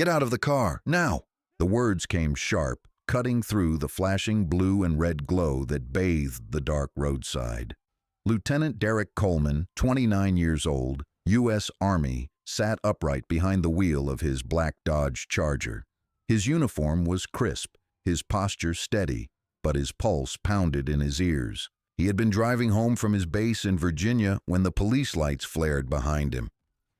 Get out of the car, now!" The words came sharp, cutting through the flashing blue and red glow that bathed the dark roadside. Lieutenant Derek Coleman, 29 years old, U.S. Army, sat upright behind the wheel of his black Dodge Charger. His uniform was crisp, his posture steady, but his pulse pounded in his ears. He had been driving home from his base in Virginia when the police lights flared behind him.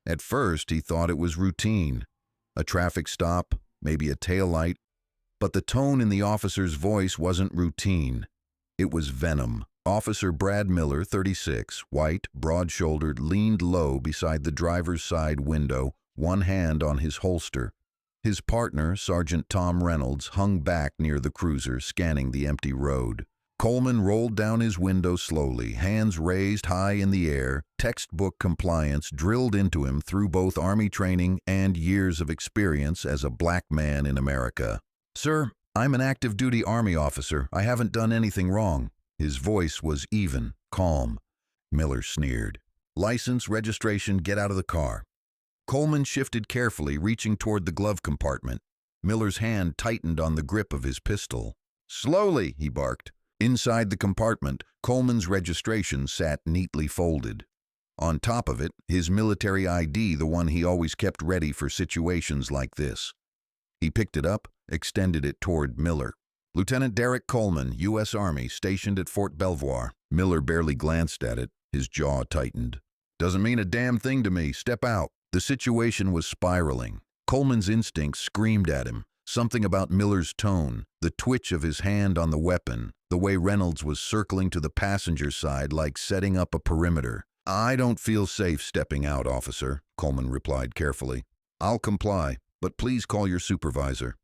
At first, he thought it was routine. A traffic stop, maybe a taillight, but the tone in the officer's voice wasn't routine. It was venom. Officer Brad Miller, 36, white, broad-shouldered, leaned low beside the driver's side window, one hand on his holster. His partner, Sergeant Tom Reynolds, hung back near the cruiser, scanning the empty road. Coleman rolled down his window slowly, hands raised high in the air, textbook compliance drilled into him through both Army training and years of experience as a black man in America. "Sir, I'm an active-duty Army officer. I haven't done anything wrong." His voice was even, calm. Miller sneered. "License, registration, get out of the car." Coleman shifted carefully, reaching toward the glove compartment. Miller's hand tightened on the grip of his pistol. "Slowly," he barked. Inside the compartment, Coleman's registration sat neatly folded. On top of it, his military ID, the one he always kept ready for situations like this. He picked it up, extended it toward Miller. "Lieutenant Derek Coleman, U.S. Army, stationed at Fort Belvoir." Miller barely glanced at it, his jaw tightened. "Doesn't mean a damn thing to me. Step out." The situation was spiraling. Coleman's instincts screamed at him. Something about Miller's tone, the twitch of his hand on the weapon, the way Reynolds was circling to the passenger side like setting up a perimeter. "I don't feel safe stepping out, officer," Coleman replied carefully. "I'll comply, but please call your supervisor."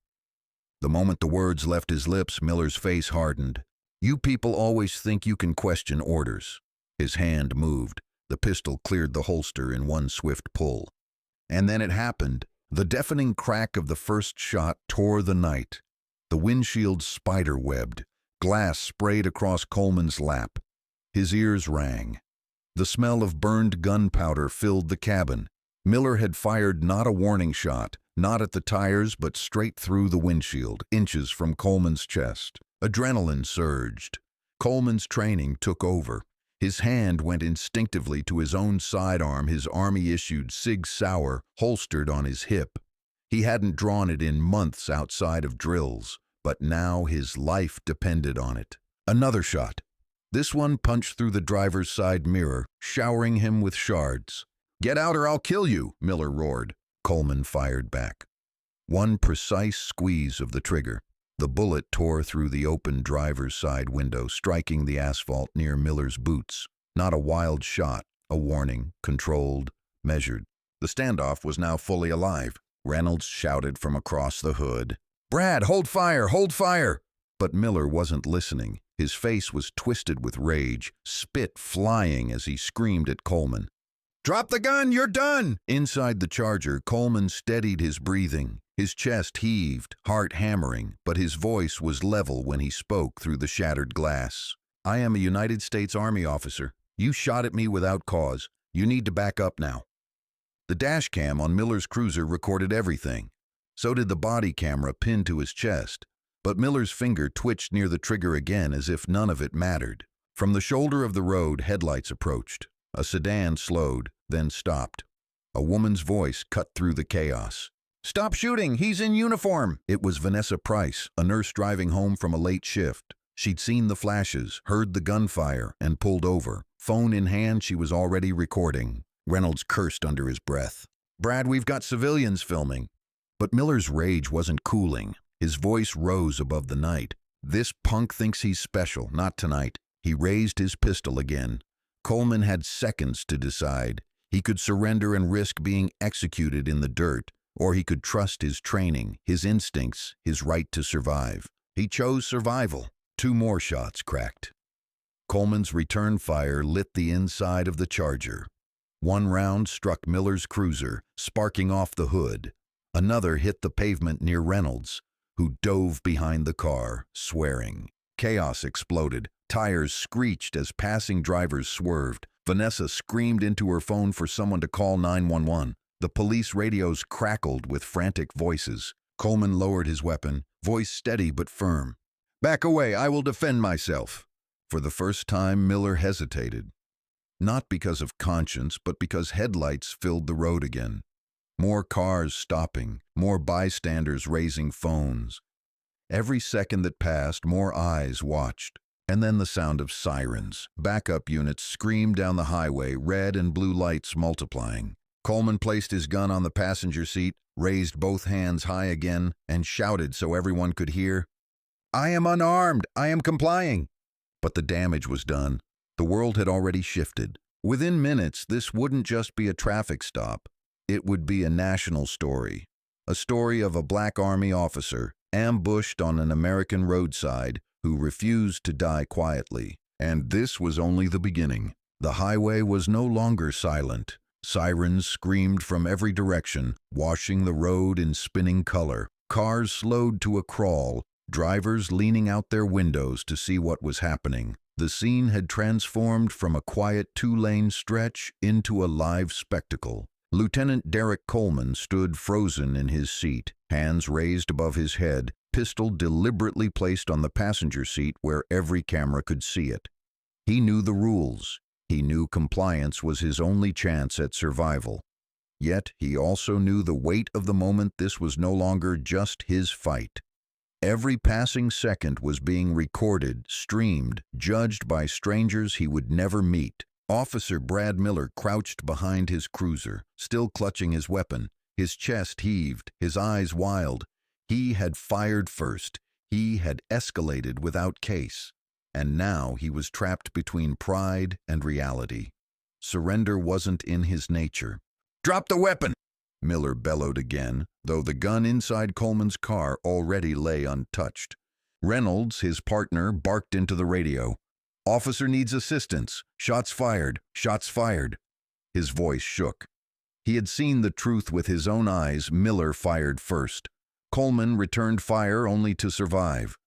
The moment the words left his lips, Miller's face hardened. "You people always think you can question orders." His hand moved. The pistol cleared the holster in one swift pull. And then it happened. The deafening crack of the first shot tore the night. The windshield spider-webbed. Glass sprayed across Coleman's lap. His ears rang. The smell of burned gunpowder filled the cabin. Miller had fired not a warning shot, not at the tires, but straight through the windshield, inches from Coleman's chest. Adrenaline surged. Coleman's training took over. His hand went instinctively to his own sidearm, his Army-issued Sig Sauer holstered on his hip. He hadn't drawn it in months outside of drills, but now his life depended on it. Another shot. This one punched through the driver's side mirror, showering him with shards. "Get out or I'll kill you," Miller roared. Coleman fired back. One precise squeeze of the trigger. The bullet tore through the open driver's side window, striking the asphalt near Miller's boots. Not a wild shot, a warning, controlled, measured. The standoff was now fully alive. Reynolds shouted from across the hood, "Brad, hold fire, hold fire!" But Miller wasn't listening. His face was twisted with rage, spit flying as he screamed at Coleman. "Drop the gun, you're done!" Inside the Charger, Coleman steadied his breathing. His chest heaved, heart hammering, but his voice was level when he spoke through the shattered glass. "I am a United States Army officer. You shot at me without cause. You need to back up now." The dash cam on Miller's cruiser recorded everything. So did the body camera pinned to his chest. But Miller's finger twitched near the trigger again as if none of it mattered. From the shoulder of the road, headlights approached. A sedan slowed, then stopped. A woman's voice cut through the chaos. "Stop shooting! He's in uniform!" It was Vanessa Price, a nurse driving home from a late shift. She'd seen the flashes, heard the gunfire, and pulled over. Phone in hand, she was already recording. Reynolds cursed under his breath. "Brad, we've got civilians filming." But Miller's rage wasn't cooling. His voice rose above the night. "This punk thinks he's special, not tonight." He raised his pistol again. Coleman had seconds to decide. He could surrender and risk being executed in the dirt, or he could trust his training, his instincts, his right to survive. He chose survival. 2 more shots cracked. Coleman's return fire lit the inside of the Charger. One round struck Miller's cruiser, sparking off the hood. Another hit the pavement near Reynolds, who dove behind the car, swearing. Chaos exploded. Tires screeched as passing drivers swerved. Vanessa screamed into her phone for someone to call 911. The police radios crackled with frantic voices. Coleman lowered his weapon, voice steady but firm. "Back away, I will defend myself." For the first time, Miller hesitated. Not because of conscience, but because headlights filled the road again. More cars stopping, more bystanders raising phones. Every second that passed, more eyes watched. And then the sound of sirens. Backup units screamed down the highway, red and blue lights multiplying. Coleman placed his gun on the passenger seat, raised both hands high again, and shouted so everyone could hear, "I am unarmed! I am complying!" But the damage was done. The world had already shifted. Within minutes, this wouldn't just be a traffic stop. It would be a national story. A story of a Black Army officer ambushed on an American roadside who refused to die quietly. And this was only the beginning. The highway was no longer silent. Sirens screamed from every direction, washing the road in spinning color. Cars slowed to a crawl, drivers leaning out their windows to see what was happening. The scene had transformed from a quiet two-lane stretch into a live spectacle. Lieutenant Derek Coleman stood frozen in his seat, hands raised above his head, pistol deliberately placed on the passenger seat where every camera could see it. He knew the rules. He knew compliance was his only chance at survival. Yet he also knew the weight of the moment. This was no longer just his fight. Every passing second was being recorded, streamed, judged by strangers he would never meet. Officer Brad Miller crouched behind his cruiser, still clutching his weapon. His chest heaved, his eyes wild. He had fired first. He had escalated without case. And now he was trapped between pride and reality. Surrender wasn't in his nature. "Drop the weapon!" Miller bellowed again, though the gun inside Coleman's car already lay untouched. Reynolds, his partner, barked into the radio. "Officer needs assistance. Shots fired. Shots fired." His voice shook. He had seen the truth with his own eyes. Miller fired first. Coleman returned fire only to survive.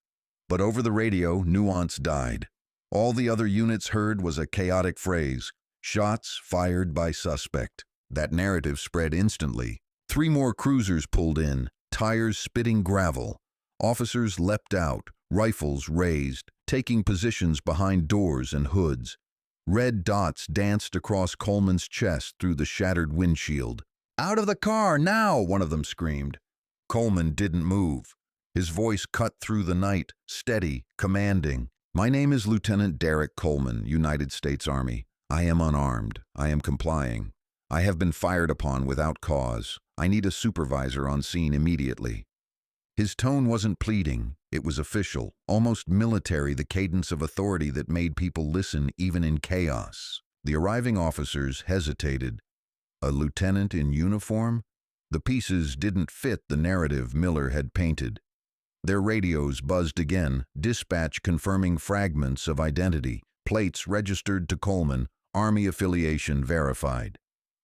But over the radio, nuance died. All the other units heard was a chaotic phrase, "Shots fired by suspect." That narrative spread instantly. 3 more cruisers pulled in, tires spitting gravel. Officers leapt out, rifles raised, taking positions behind doors and hoods. Red dots danced across Coleman's chest through the shattered windshield. "Out of the car, now!" one of them screamed. Coleman didn't move. His voice cut through the night, steady, commanding. "My name is Lieutenant Derek Coleman, United States Army. I am unarmed. I am complying. I have been fired upon without cause. I need a supervisor on scene immediately." His tone wasn't pleading. It was official, almost military, the cadence of authority that made people listen even in chaos. The arriving officers hesitated. A lieutenant in uniform? The pieces didn't fit the narrative Miller had painted. Their radios buzzed again, dispatch confirming fragments of identity, plates registered to Coleman, Army affiliation verified.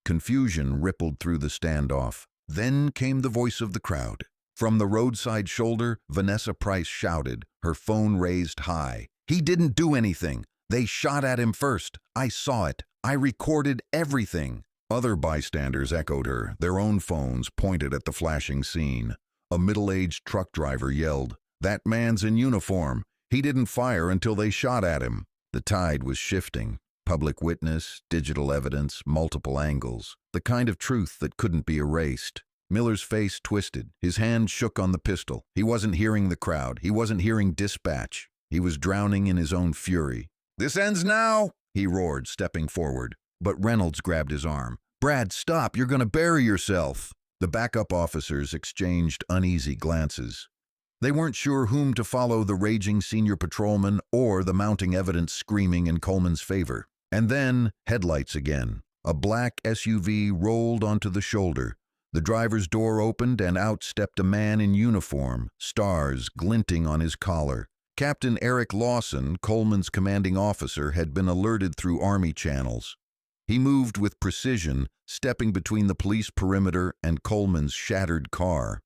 Confusion rippled through the standoff. Then came the voice of the crowd. From the roadside shoulder, Vanessa Price shouted, her phone raised high. "He didn't do anything. They shot at him first. I saw it. I recorded everything." Other bystanders echoed her, their own phones pointed at the flashing scene. A middle-aged truck driver yelled, "That man's in uniform. He didn't fire until they shot at him." The tide was shifting. Public witness, digital evidence, multiple angles. The kind of truth that couldn't be erased. Miller's face twisted. His hand shook on the pistol. He wasn't hearing the crowd. He wasn't hearing dispatch. He was drowning in his own fury. "This ends now!" he roared, stepping forward. But Reynolds grabbed his arm. "Brad, stop! You're going to bury yourself!" The backup officers exchanged uneasy glances. They weren't sure whom to follow, the raging senior patrolman or the mounting evidence screaming in Coleman's favor. And then, headlights again. A black SUV rolled onto the shoulder. The driver's door opened and out stepped a man in uniform, stars glinting on his collar. Captain Eric Lawson, Coleman's commanding officer, had been alerted through Army channels. He moved with precision, stepping between the police perimeter and Coleman's shattered car.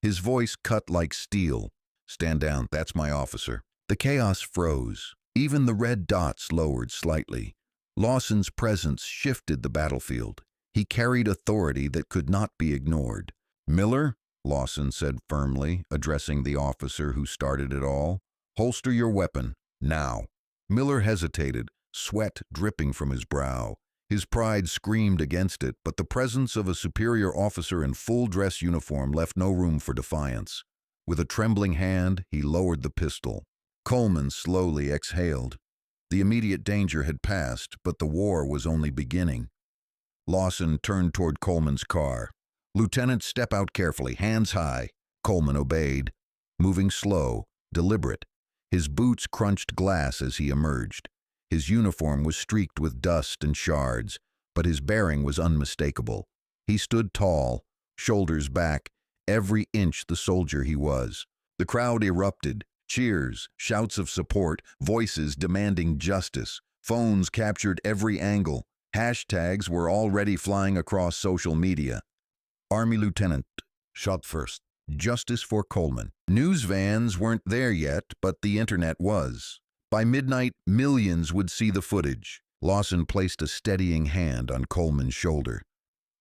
His voice cut like steel. "Stand down, that's my officer." The chaos froze. Even the red dots lowered slightly. Lawson's presence shifted the battlefield. He carried authority that could not be ignored. "Miller," Lawson said firmly, addressing the officer who started it all, "holster your weapon, now." Miller hesitated, sweat dripping from his brow. His pride screamed against it, but the presence of a superior officer in full dress uniform left no room for defiance. With a trembling hand, he lowered the pistol. Coleman slowly exhaled. The immediate danger had passed, but the war was only beginning. Lawson turned toward Coleman's car. "Lieutenant, step out carefully, hands high." Coleman obeyed, moving slow, deliberate. His boots crunched glass as he emerged. His uniform was streaked with dust and shards, but his bearing was unmistakable. He stood tall, shoulders back, every inch the soldier he was. The crowd erupted. Cheers, shouts of support, voices demanding justice. Phones captured every angle. Hashtags were already flying across social media. "Army Lieutenant shot first. Justice for Coleman." News vans weren't there yet, but the internet was. By midnight, millions would see the footage. Lawson placed a steadying hand on Coleman's shoulder.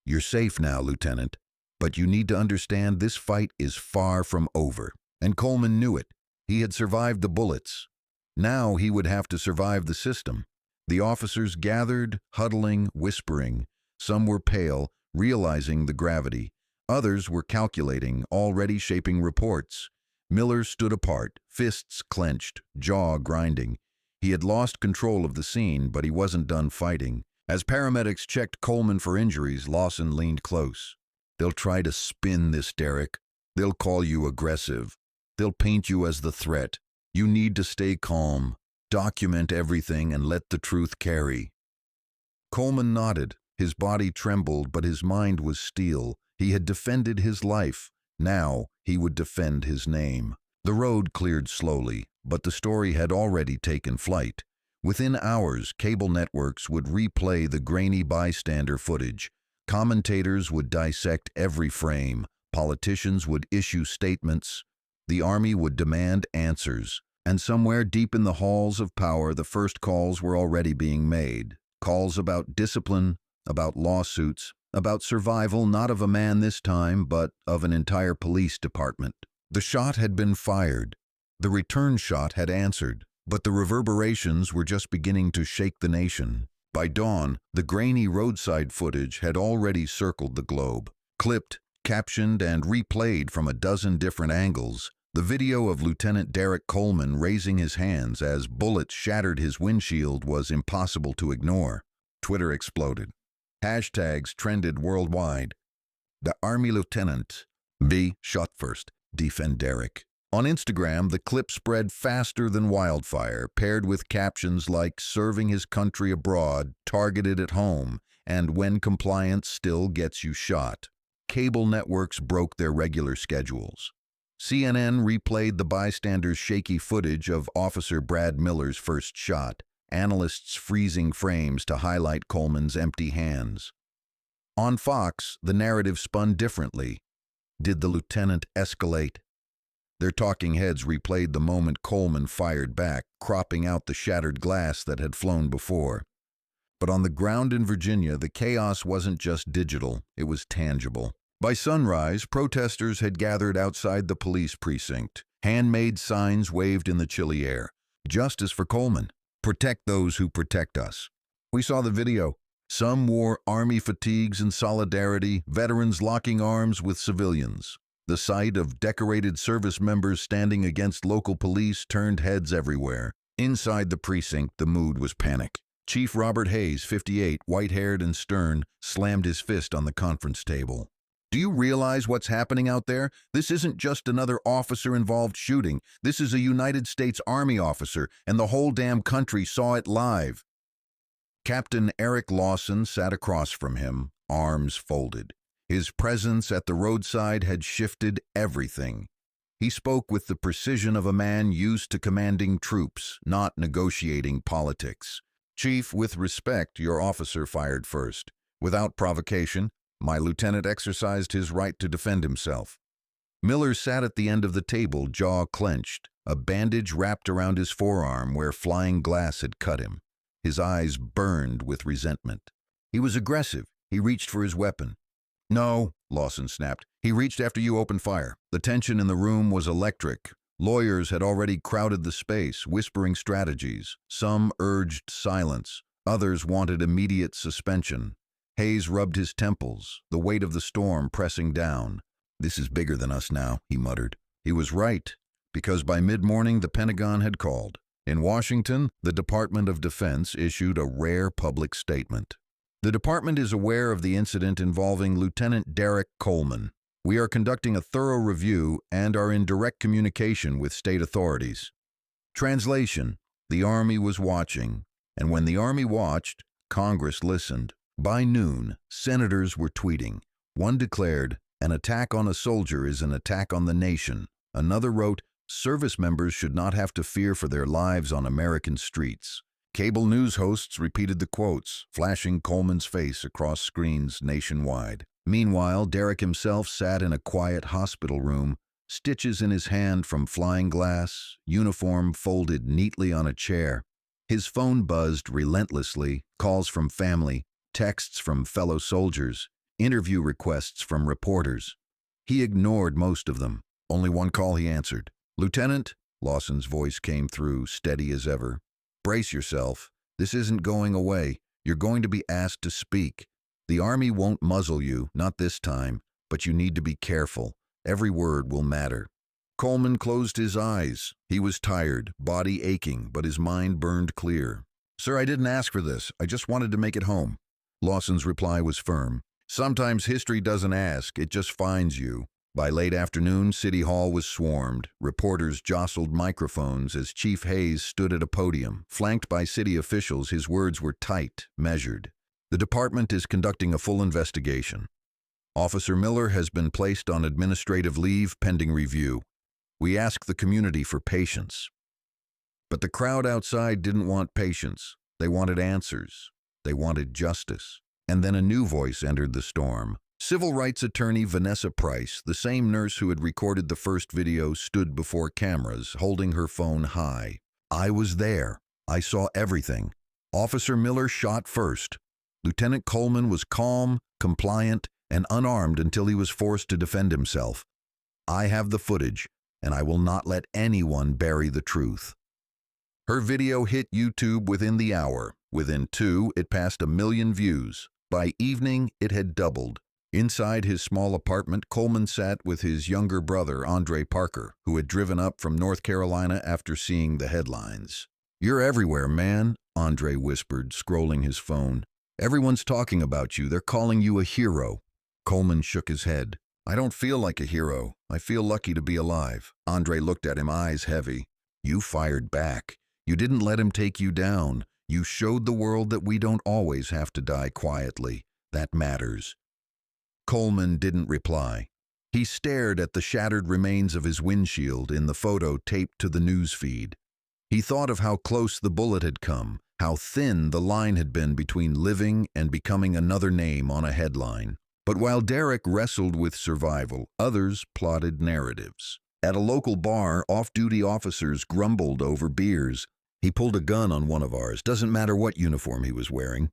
"You're safe now, Lieutenant, but you need to understand this fight is far from over." And Coleman knew it. He had survived the bullets. Now he would have to survive the system. The officers gathered, huddling, whispering. Some were pale, realizing the gravity. Others were calculating, already shaping reports. Miller stood apart, fists clenched, jaw grinding. He had lost control of the scene, but he wasn't done fighting. As paramedics checked Coleman for injuries, Lawson leaned close. "They'll try to spin this, Derek. They'll call you aggressive. They'll paint you as the threat. You need to stay calm, document everything, and let the truth carry." Coleman nodded. His body trembled, but his mind was steel. He had defended his life. Now he would defend his name. The road cleared slowly, but the story had already taken flight. Within hours, cable networks would replay the grainy bystander footage. Commentators would dissect every frame. Politicians would issue statements. The Army would demand answers. And somewhere deep in the halls of power, the first calls were already being made. Calls about discipline, about lawsuits, about survival not of a man this time, but of an entire police department. The shot had been fired. The return shot had answered. But the reverberations were just beginning to shake the nation. By dawn, the grainy roadside footage had already circled the globe. Clipped, captioned, and replayed from a dozen different angles, the video of Lieutenant Derek Coleman raising his hands as bullets shattered his windshield was impossible to ignore. Twitter exploded. Hashtags trended worldwide. "The Army Lieutenant be shot first. Defend Derek." On Instagram, the clip spread faster than wildfire, paired with captions like "serving his country abroad, targeted at home," and "when compliance still gets you shot." Cable networks broke their regular schedules. CNN replayed the bystanders' shaky footage of Officer Brad Miller's first shot, analysts freezing frames to highlight Coleman's empty hands. On Fox, the narrative spun differently. Did the lieutenant escalate? Their talking heads replayed the moment Coleman fired back, cropping out the shattered glass that had flown before. But on the ground in Virginia, the chaos wasn't just digital, it was tangible. By sunrise, protesters had gathered outside the police precinct. Handmade signs waved in the chilly air. "Justice for Coleman. Protect those who protect us." We saw the video. Some wore army fatigues in solidarity, veterans locking arms with civilians. The sight of decorated service members standing against local police turned heads everywhere. Inside the precinct, the mood was panic. Chief Robert Hayes, 58, white-haired and stern, slammed his fist on the conference table. "Do you realize what's happening out there? This isn't just another officer-involved shooting. This is a United States Army officer, and the whole damn country saw it live." Captain Eric Lawson sat across from him, arms folded. His presence at the roadside had shifted everything. He spoke with the precision of a man used to commanding troops, not negotiating politics. "Chief, with respect, your officer fired first. Without provocation, my lieutenant exercised his right to defend himself." Miller sat at the end of the table, jaw clenched, a bandage wrapped around his forearm where flying glass had cut him. His eyes burned with resentment. He was aggressive. He reached for his weapon. "No," Lawson snapped. "He reached after you opened fire." The tension in the room was electric. Lawyers had already crowded the space, whispering strategies. Some urged silence. Others wanted immediate suspension. Hayes rubbed his temples, the weight of the storm pressing down. "This is bigger than us now," he muttered. He was right, because by mid-morning the Pentagon had called. In Washington, the Department of Defense issued a rare public statement. The department is aware of the incident involving Lieutenant Derek Coleman. We are conducting a thorough review and are in direct communication with state authorities. Translation: the Army was watching, and when the Army watched, Congress listened. By noon, senators were tweeting. One declared, "An attack on a soldier is an attack on the nation." Another wrote, "Service members should not have to fear for their lives on American streets." Cable news hosts repeated the quotes, flashing Coleman's face across screens nationwide. Meanwhile, Derek himself sat in a quiet hospital room, stitches in his hand from flying glass, uniform folded neatly on a chair. His phone buzzed relentlessly, calls from family, texts from fellow soldiers, interview requests from reporters. He ignored most of them. Only one call he answered. "Lieutenant," Lawson's voice came through, steady as ever. "Brace yourself. This isn't going away. You're going to be asked to speak. The Army won't muzzle you, not this time, but you need to be careful. Every word will matter." Coleman closed his eyes. He was tired, body aching, but his mind burned clear. "Sir, I didn't ask for this. I just wanted to make it home." Lawson's reply was firm. "Sometimes history doesn't ask, it just finds you." By late afternoon, City Hall was swarmed. Reporters jostled microphones as Chief Hayes stood at a podium. Flanked by city officials, his words were tight, measured. "The department is conducting a full investigation. Officer Miller has been placed on administrative leave pending review. We ask the community for patience." But the crowd outside didn't want patience. They wanted answers. They wanted justice. And then a new voice entered the storm. Civil rights attorney Vanessa Price, the same nurse who had recorded the first video, stood before cameras, holding her phone high. "I was there. I saw everything. Officer Miller shot first. Lieutenant Coleman was calm, compliant, and unarmed until he was forced to defend himself. I have the footage, and I will not let anyone bury the truth." Her video hit YouTube within the hour. Within 2, it passed 1 million views. By evening, it had doubled. Inside his small apartment, Coleman sat with his younger brother, Andre Parker, who had driven up from North Carolina after seeing the headlines. "You're everywhere, man," Andre whispered, scrolling his phone. "Everyone's talking about you. They're calling you a hero." Coleman shook his head. "I don't feel like a hero. I feel lucky to be alive." Andre looked at him, eyes heavy. "You fired back. You didn't let him take you down. You showed the world that we don't always have to die quietly. That matters." Coleman didn't reply. He stared at the shattered remains of his windshield in the photo taped to the news feed. He thought of how close the bullet had come, how thin the line had been between living and becoming another name on a headline. But while Derek wrestled with survival, others plotted narratives. At a local bar, off-duty officers grumbled over beers. "He pulled a gun on one of ours. Doesn't matter what uniform he was wearing."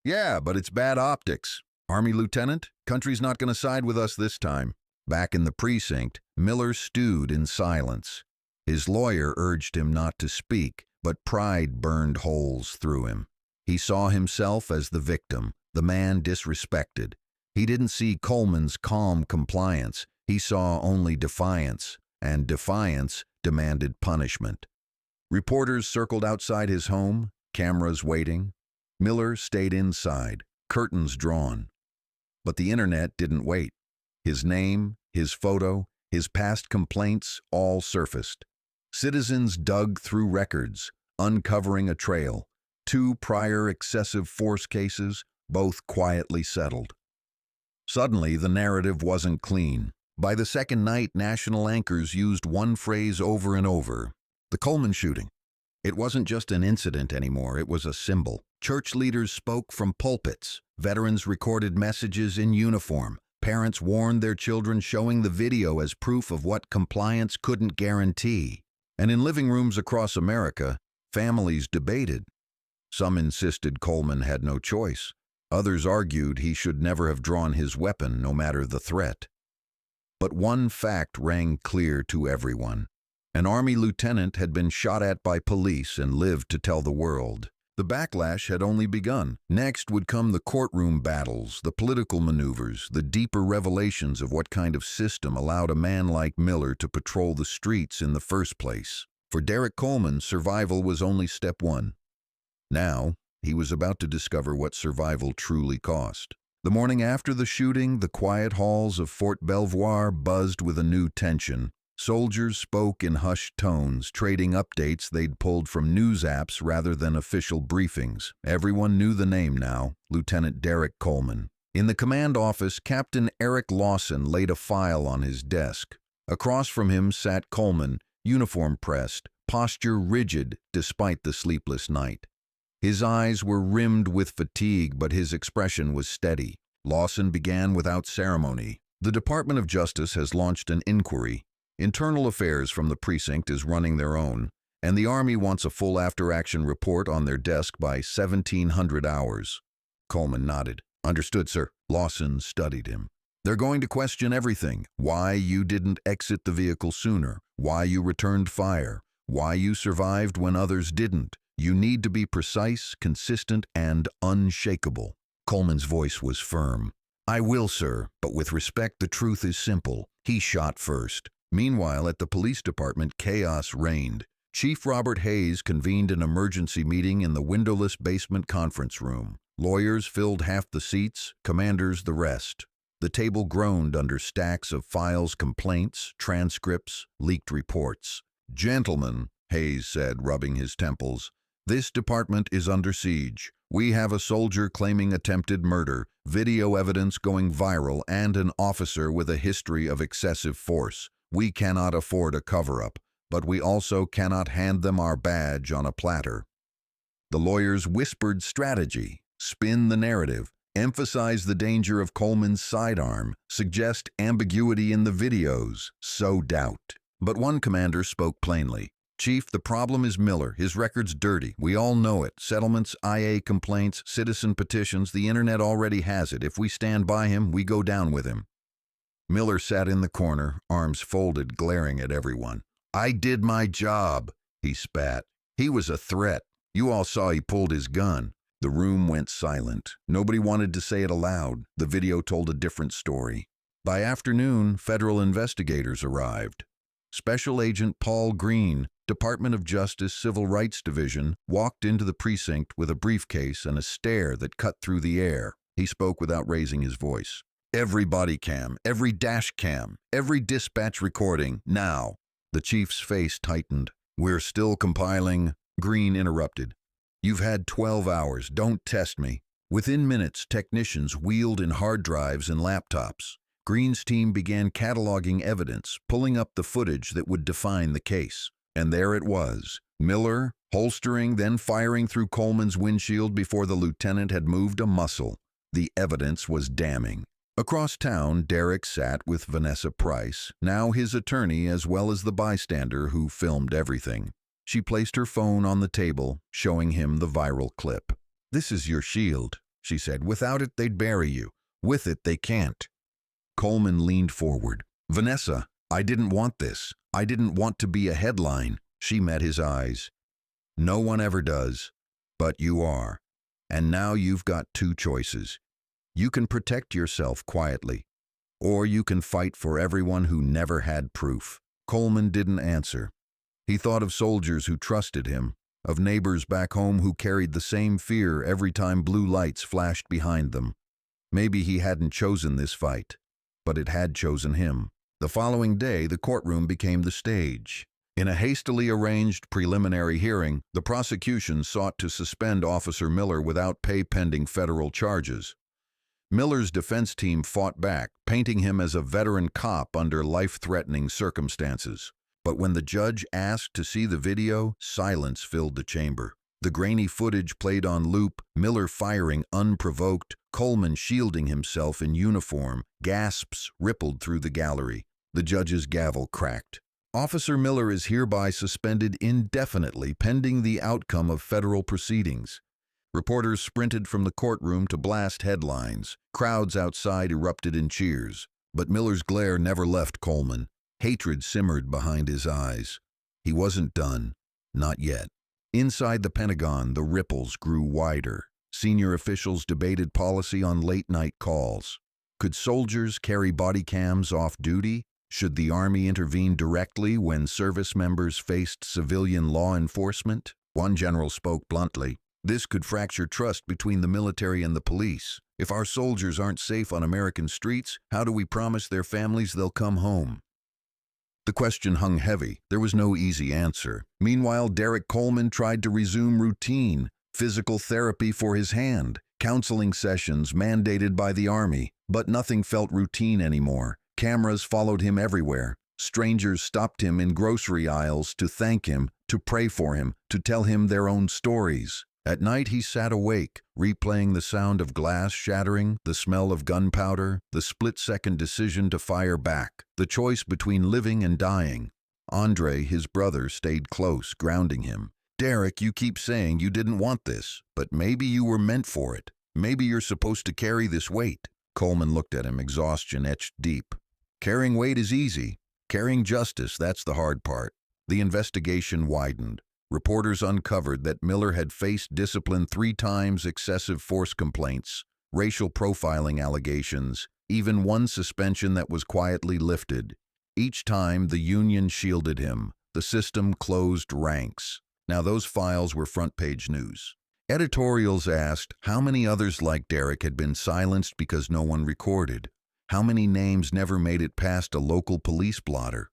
"Yeah, but it's bad optics. Army lieutenant, country's not going to side with us this time." Back in the precinct, Miller stewed in silence. His lawyer urged him not to speak, but pride burned holes through him. He saw himself as the victim, the man disrespected. He didn't see Coleman's calm compliance. He saw only defiance, and defiance demanded punishment. Reporters circled outside his home, cameras waiting. Miller stayed inside, curtains drawn. But the internet didn't wait. His name, his photo, his past complaints all surfaced. Citizens dug through records, uncovering a trail. 2 prior excessive force cases, both quietly settled. Suddenly, the narrative wasn't clean. By the second night, national anchors used one phrase over and over: the Coleman shooting. It wasn't just an incident anymore, it was a symbol. Church leaders spoke from pulpits. Veterans recorded messages in uniform. Parents warned their children, showing the video as proof of what compliance couldn't guarantee. And in living rooms across America, families debated. Some insisted Coleman had no choice. Others argued he should never have drawn his weapon, no matter the threat. But one fact rang clear to everyone. An Army lieutenant had been shot at by police and lived to tell the world. The backlash had only begun. Next would come the courtroom battles, the political maneuvers, the deeper revelations of what kind of system allowed a man like Miller to patrol the streets in the first place. For Derek Coleman, survival was only step one. Now, he was about to discover what survival truly cost. The morning after the shooting, the quiet halls of Fort Belvoir buzzed with a new tension. Soldiers spoke in hushed tones, trading updates they'd pulled from news apps rather than official briefings. Everyone knew the name now, Lieutenant Derek Coleman. In the command office, Captain Eric Lawson laid a file on his desk. Across from him sat Coleman, uniform pressed, posture rigid despite the sleepless night. His eyes were rimmed with fatigue, but his expression was steady. Lawson began without ceremony. The Department of Justice has launched an inquiry. Internal Affairs from the precinct is running their own, and the Army wants a full after-action report on their desk by 1700 hours. Coleman nodded. Understood, sir. Lawson studied him. They're going to question everything. Why you didn't exit the vehicle sooner. Why you returned fire. Why you survived when others didn't. You need to be precise, consistent, and unshakable. Coleman's voice was firm. I will, sir, but with respect, the truth is simple. He shot first. Meanwhile, at the police department, chaos reigned. Chief Robert Hayes convened an emergency meeting in the windowless basement conference room. Lawyers filled half the seats, commanders the rest. The table groaned under stacks of files, complaints, transcripts, leaked reports. Gentlemen, Hayes said, rubbing his temples, this department is under siege. We have a soldier claiming attempted murder, video evidence going viral, and an officer with a history of excessive force. We cannot afford a cover-up, but we also cannot hand them our badge on a platter. The lawyers whispered strategy, spin the narrative, emphasize the danger of Coleman's sidearm, suggest ambiguity in the videos, sow doubt. But one commander spoke plainly. Chief, the problem is Miller. His record's dirty. We all know it. Settlements, IA complaints, citizen petitions, the internet already has it. If we stand by him, we go down with him. Miller sat in the corner, arms folded, glaring at everyone. I did my job, he spat. He was a threat. You all saw he pulled his gun. The room went silent. Nobody wanted to say it aloud. The video told a different story. By afternoon, federal investigators arrived. Special Agent Paul Green, Department of Justice Civil Rights Division, walked into the precinct with a briefcase and a stare that cut through the air. He spoke without raising his voice. Every body cam, every dash cam, every dispatch recording, now. The chief's face tightened. We're still compiling. Green interrupted. You've had 12 hours. Don't test me. Within minutes, technicians wheeled in hard drives and laptops. Green's team began cataloging evidence, pulling up the footage that would define the case. And there it was. Miller, holstering, then firing through Coleman's windshield before the lieutenant had moved a muscle. The evidence was damning. Across town, Derek sat with Vanessa Price, now his attorney as well as the bystander who filmed everything. She placed her phone on the table, showing him the viral clip. This is your shield, she said. Without it, they'd bury you. With it, they can't. Coleman leaned forward. Vanessa, I didn't want this. I didn't want to be a headline. She met his eyes. No one ever does, but you are. And now you've got two choices. You can protect yourself quietly, or you can fight for everyone who never had proof. Coleman didn't answer. He thought of soldiers who trusted him, of neighbors back home who carried the same fear every time blue lights flashed behind them. Maybe he hadn't chosen this fight, but it had chosen him. The following day, the courtroom became the stage. In a hastily arranged preliminary hearing, the prosecution sought to suspend Officer Miller without pay pending federal charges. Miller's defense team fought back, painting him as a veteran cop under life-threatening circumstances. But when the judge asked to see the video, silence filled the chamber. The grainy footage played on loop, Miller firing unprovoked, Coleman shielding himself in uniform. Gasps rippled through the gallery. The judge's gavel cracked. Officer Miller is hereby suspended indefinitely pending the outcome of federal proceedings. Reporters sprinted from the courtroom to blast headlines. Crowds outside erupted in cheers. But Miller's glare never left Coleman. Hatred simmered behind his eyes. He wasn't done. Not yet. Inside the Pentagon, the ripples grew wider. Senior officials debated policy on late-night calls. Could soldiers carry body cams off duty? Should the Army intervene directly when service members faced civilian law enforcement? One general spoke bluntly. This could fracture trust between the military and the police. If our soldiers aren't safe on American streets, how do we promise their families they'll come home? The question hung heavy. There was no easy answer. Meanwhile, Derek Coleman tried to resume routine, physical therapy for his hand, counseling sessions mandated by the Army. But nothing felt routine anymore. Cameras followed him everywhere. Strangers stopped him in grocery aisles to thank him, to pray for him, to tell him their own stories. At night he sat awake, replaying the sound of glass shattering, the smell of gunpowder, the split-second decision to fire back, the choice between living and dying. Andre, his brother, stayed close, grounding him. "Derek, you keep saying you didn't want this, but maybe you were meant for it. Maybe you're supposed to carry this weight." Coleman looked at him, exhaustion etched deep. "Carrying weight is easy. Carrying justice, that's the hard part." The investigation widened. Reporters uncovered that Miller had faced discipline 3 times, excessive force complaints, racial profiling allegations, even one suspension that was quietly lifted. Each time, the union shielded him. The system closed ranks. Now those files were front-page news. Editorials asked how many others like Derek had been silenced because no one recorded. How many names never made it past a local police blotter?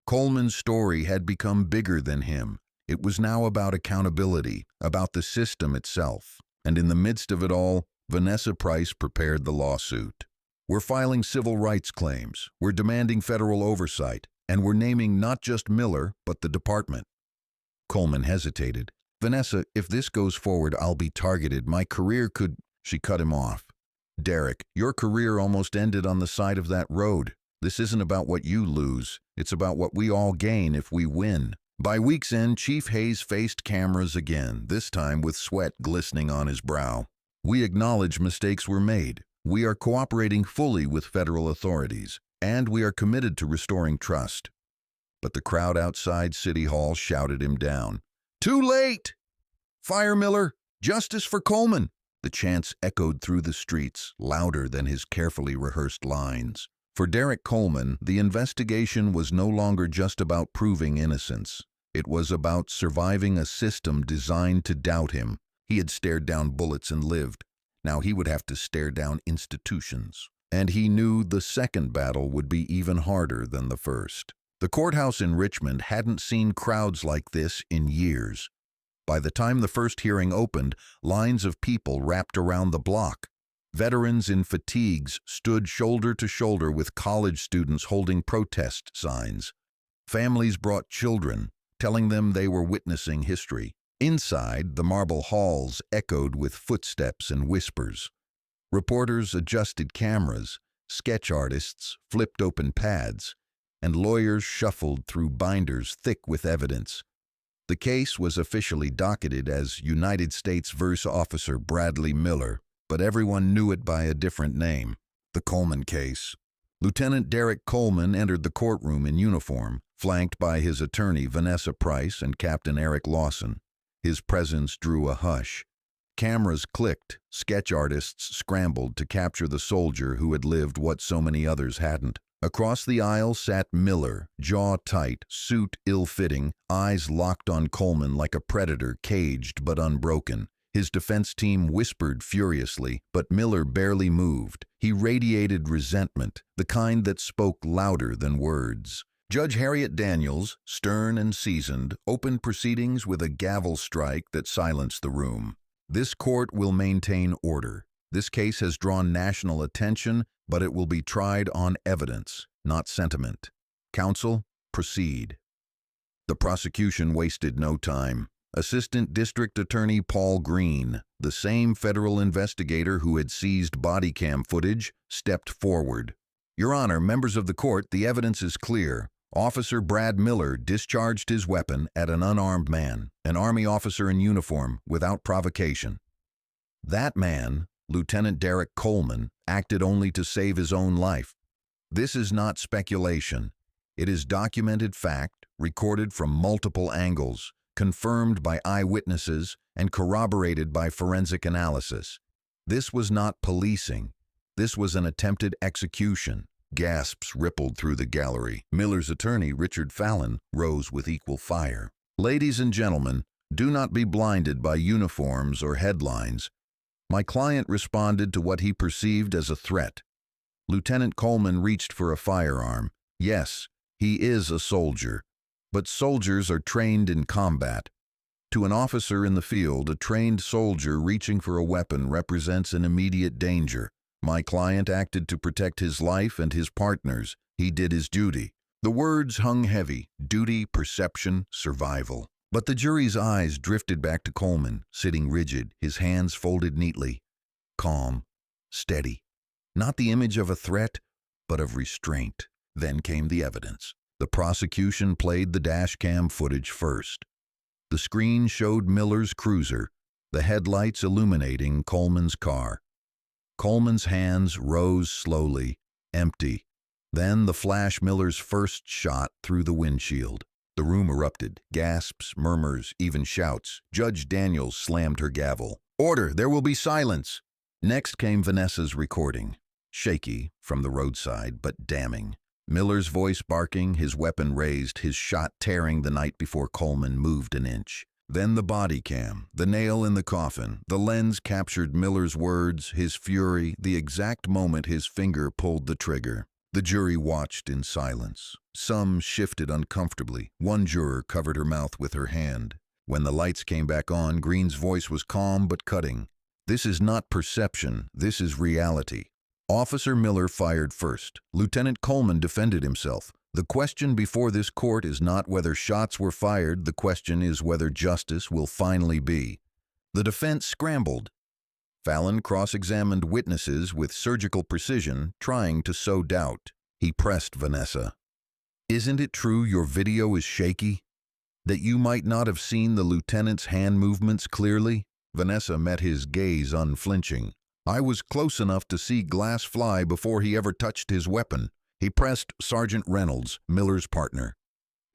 Coleman's story had become bigger than him. It was now about accountability, about the system itself. And in the midst of it all, Vanessa Price prepared the lawsuit. "We're filing civil rights claims, we're demanding federal oversight, and we're naming not just Miller, but the department." Coleman hesitated. "Vanessa, if this goes forward, I'll be targeted. My career could—" She cut him off. "Derek, your career almost ended on the side of that road. This isn't about what you lose. It's about what we all gain if we win." By week's end, Chief Hayes faced cameras again, this time with sweat glistening on his brow. "We acknowledge mistakes were made. We are cooperating fully with federal authorities, and we are committed to restoring trust." But the crowd outside City Hall shouted him down. "Too late! Fire Miller! Justice for Coleman!" The chants echoed through the streets, louder than his carefully rehearsed lines. For Derek Coleman, the investigation was no longer just about proving innocence. It was about surviving a system designed to doubt him. He had stared down bullets and lived. Now he would have to stare down institutions. And he knew the second battle would be even harder than the first. The courthouse in Richmond hadn't seen crowds like this in years. By the time the first hearing opened, lines of people wrapped around the block. Veterans in fatigues stood shoulder to shoulder with college students holding protest signs. Families brought children, telling them they were witnessing history. Inside, the marble halls echoed with footsteps and whispers. Reporters adjusted cameras, sketch artists flipped open pads, and lawyers shuffled through binders thick with evidence. The case was officially docketed as United States vs. Officer Bradley Miller, but everyone knew it by a different name, the Coleman case. Lieutenant Derek Coleman entered the courtroom in uniform, flanked by his attorney Vanessa Price and Captain Eric Lawson. His presence drew a hush. Cameras clicked, sketch artists scrambled to capture the soldier who had lived what so many others hadn't. Across the aisle sat Miller, jaw tight, suit ill-fitting, eyes locked on Coleman like a predator caged but unbroken. His defense team whispered furiously, but Miller barely moved. He radiated resentment, the kind that spoke louder than words. Judge Harriet Daniels, stern and seasoned, opened proceedings with a gavel strike that silenced the room. "This court will maintain order. This case has drawn national attention, but it will be tried on evidence, not sentiment. Counsel, proceed." The prosecution wasted no time. Assistant District Attorney Paul Green, the same federal investigator who had seized body cam footage, stepped forward. "Your Honor, members of the court, the evidence is clear. Officer Brad Miller discharged his weapon at an unarmed man, an Army officer in uniform, without provocation." That man, Lieutenant Derek Coleman, acted only to save his own life. This is not speculation. It is documented fact, recorded from multiple angles, confirmed by eyewitnesses, and corroborated by forensic analysis. This was not policing. This was an attempted execution. Gasps rippled through the gallery. Miller's attorney, Richard Fallon, rose with equal fire. Ladies and gentlemen, do not be blinded by uniforms or headlines. My client responded to what he perceived as a threat. Lieutenant Coleman reached for a firearm. Yes, he is a soldier, but soldiers are trained in combat. To an officer in the field, a trained soldier reaching for a weapon represents an immediate danger. My client acted to protect his life and his partner's. He did his duty. The words hung heavy: duty, perception, survival. But the jury's eyes drifted back to Coleman, sitting rigid, his hands folded neatly. Calm, steady. Not the image of a threat, but of restraint. Then came the evidence. The prosecution played the dash cam footage first. The screen showed Miller's cruiser, the headlights illuminating Coleman's car. Coleman's hands rose slowly, empty. Then the flash Miller's first shot through the windshield. The room erupted. Gasps, murmurs, even shouts. Judge Daniels slammed her gavel. Order! There will be silence! Next came Vanessa's recording. Shaky from the roadside, but damning. Miller's voice barking, his weapon raised, his shot tearing the night before Coleman moved an inch. Then the body cam, the nail in the coffin. The lens captured Miller's words, his fury, the exact moment his finger pulled the trigger. The jury watched in silence. Some shifted uncomfortably. One juror covered her mouth with her hand. When the lights came back on, Green's voice was calm but cutting. This is not perception, this is reality. Officer Miller fired first. Lieutenant Coleman defended himself. The question before this court is not whether shots were fired, the question is whether justice will finally be. The defense scrambled. Fallon cross-examined witnesses with surgical precision, trying to sow doubt. He pressed Vanessa. Isn't it true your video is shaky? That you might not have seen the lieutenant's hand movements clearly? Vanessa met his gaze unflinching. I was close enough to see glass fly before he ever touched his weapon. He pressed Sergeant Reynolds, Miller's partner.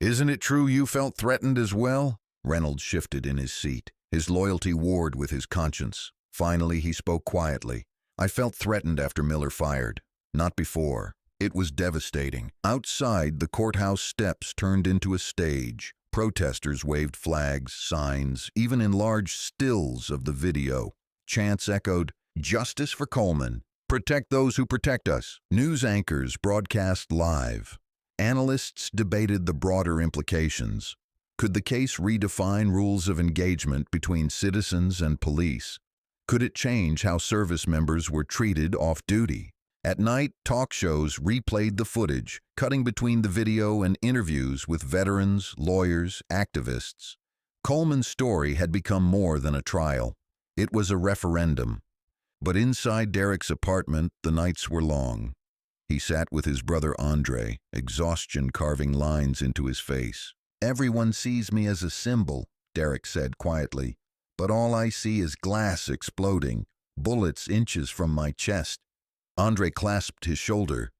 Isn't it true you felt threatened as well? Reynolds shifted in his seat. His loyalty warred with his conscience. Finally, he spoke quietly. I felt threatened after Miller fired. Not before. It was devastating. Outside, the courthouse steps turned into a stage. Protesters waved flags, signs, even enlarged stills of the video. Chants echoed, "Justice for Coleman. Protect those who protect us." News anchors broadcast live. Analysts debated the broader implications. Could the case redefine rules of engagement between citizens and police? Could it change how service members were treated off-duty? At night, talk shows replayed the footage, cutting between the video and interviews with veterans, lawyers, activists. Coleman's story had become more than a trial. It was a referendum. But inside Derek's apartment, the nights were long. He sat with his brother Andre, exhaustion carving lines into his face. Everyone sees me as a symbol, Derek said quietly, but all I see is glass exploding, bullets inches from my chest. Andre clasped his shoulder.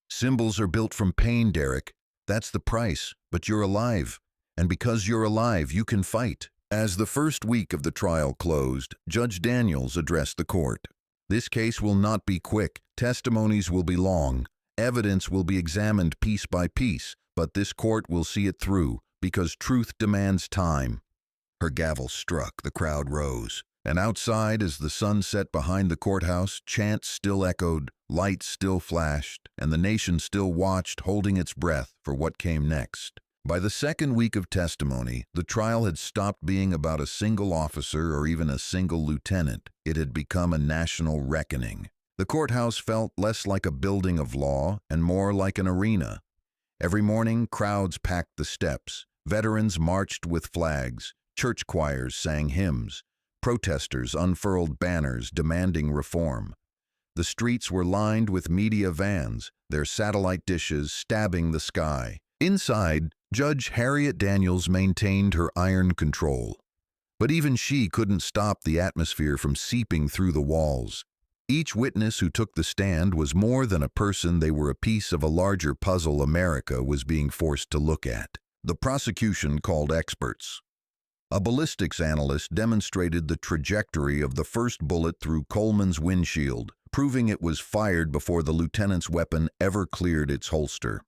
Symbols are built from pain, Derek. That's the price, but you're alive. And because you're alive, you can fight. As the first week of the trial closed, Judge Daniels addressed the court. This case will not be quick. Testimonies will be long. Evidence will be examined piece by piece, but this court will see it through because truth demands time. Her gavel struck, the crowd rose. And outside, as the sun set behind the courthouse, chants still echoed, lights still flashed, and the nation still watched, holding its breath for what came next. By the second week of testimony, the trial had stopped being about a single officer or even a single lieutenant. It had become a national reckoning. The courthouse felt less like a building of law and more like an arena. Every morning, crowds packed the steps. Veterans marched with flags. Church choirs sang hymns. Protesters unfurled banners demanding reform. The streets were lined with media vans, their satellite dishes stabbing the sky. Inside, Judge Harriet Daniels maintained her iron control. But even she couldn't stop the atmosphere from seeping through the walls. Each witness who took the stand was more than a person. They were a piece of a larger puzzle America was being forced to look at. The prosecution called experts. A ballistics analyst demonstrated the trajectory of the first bullet through Coleman's windshield, proving it was fired before the lieutenant's weapon ever cleared its holster.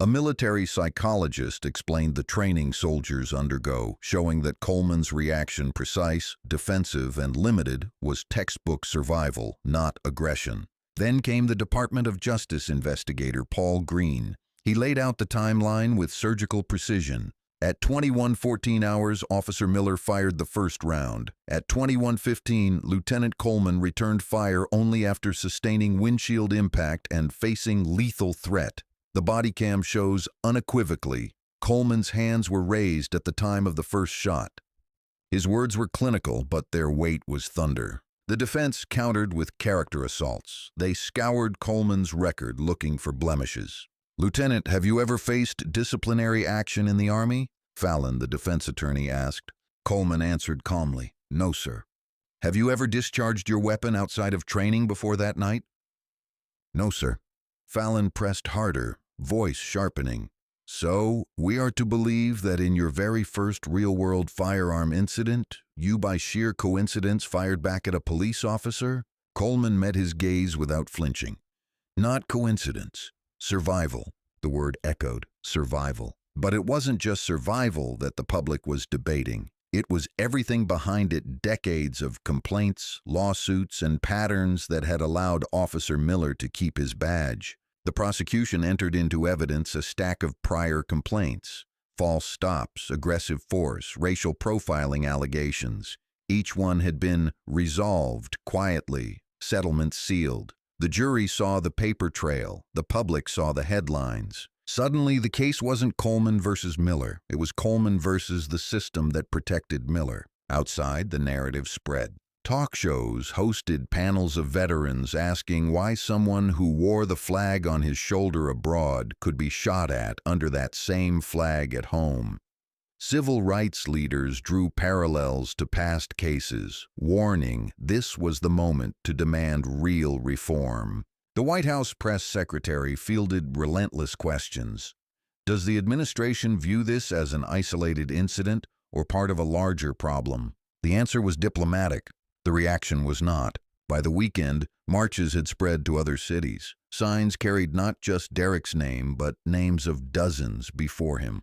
A military psychologist explained the training soldiers undergo, showing that Coleman's reaction, precise, defensive, and limited, was textbook survival, not aggression. Then came the Department of Justice investigator Paul Green. He laid out the timeline with surgical precision. At 21:14 hours, Officer Miller fired the first round. At 21:15, Lieutenant Coleman returned fire only after sustaining windshield impact and facing lethal threat. The body cam shows unequivocally Coleman's hands were raised at the time of the first shot. His words were clinical, but their weight was thunder. The defense countered with character assaults. They scoured Coleman's record looking for blemishes. "Lieutenant, have you ever faced disciplinary action in the Army?" Fallon, the defense attorney, asked. Coleman answered calmly, "No, sir." "Have you ever discharged your weapon outside of training before that night?" "No, sir." Fallon pressed harder, voice sharpening. "So, we are to believe that in your very first real-world firearm incident, you by sheer coincidence fired back at a police officer?" Coleman met his gaze without flinching. "Not coincidence. Survival." The word echoed, survival. But it wasn't just survival that the public was debating. It was everything behind it, decades of complaints, lawsuits, and patterns that had allowed Officer Miller to keep his badge. The prosecution entered into evidence a stack of prior complaints, false stops, aggressive force, racial profiling allegations. Each one had been resolved quietly, settlements sealed. The jury saw the paper trail, the public saw the headlines. Suddenly, the case wasn't Coleman versus Miller. It was Coleman versus the system that protected Miller. Outside, the narrative spread. Talk shows hosted panels of veterans asking why someone who wore the flag on his shoulder abroad could be shot at under that same flag at home. Civil rights leaders drew parallels to past cases, warning this was the moment to demand real reform. The White House press secretary fielded relentless questions. Does the administration view this as an isolated incident or part of a larger problem? The answer was diplomatic. The reaction was not. By the weekend, marches had spread to other cities. Signs carried not just Derek's name, but names of dozens before him.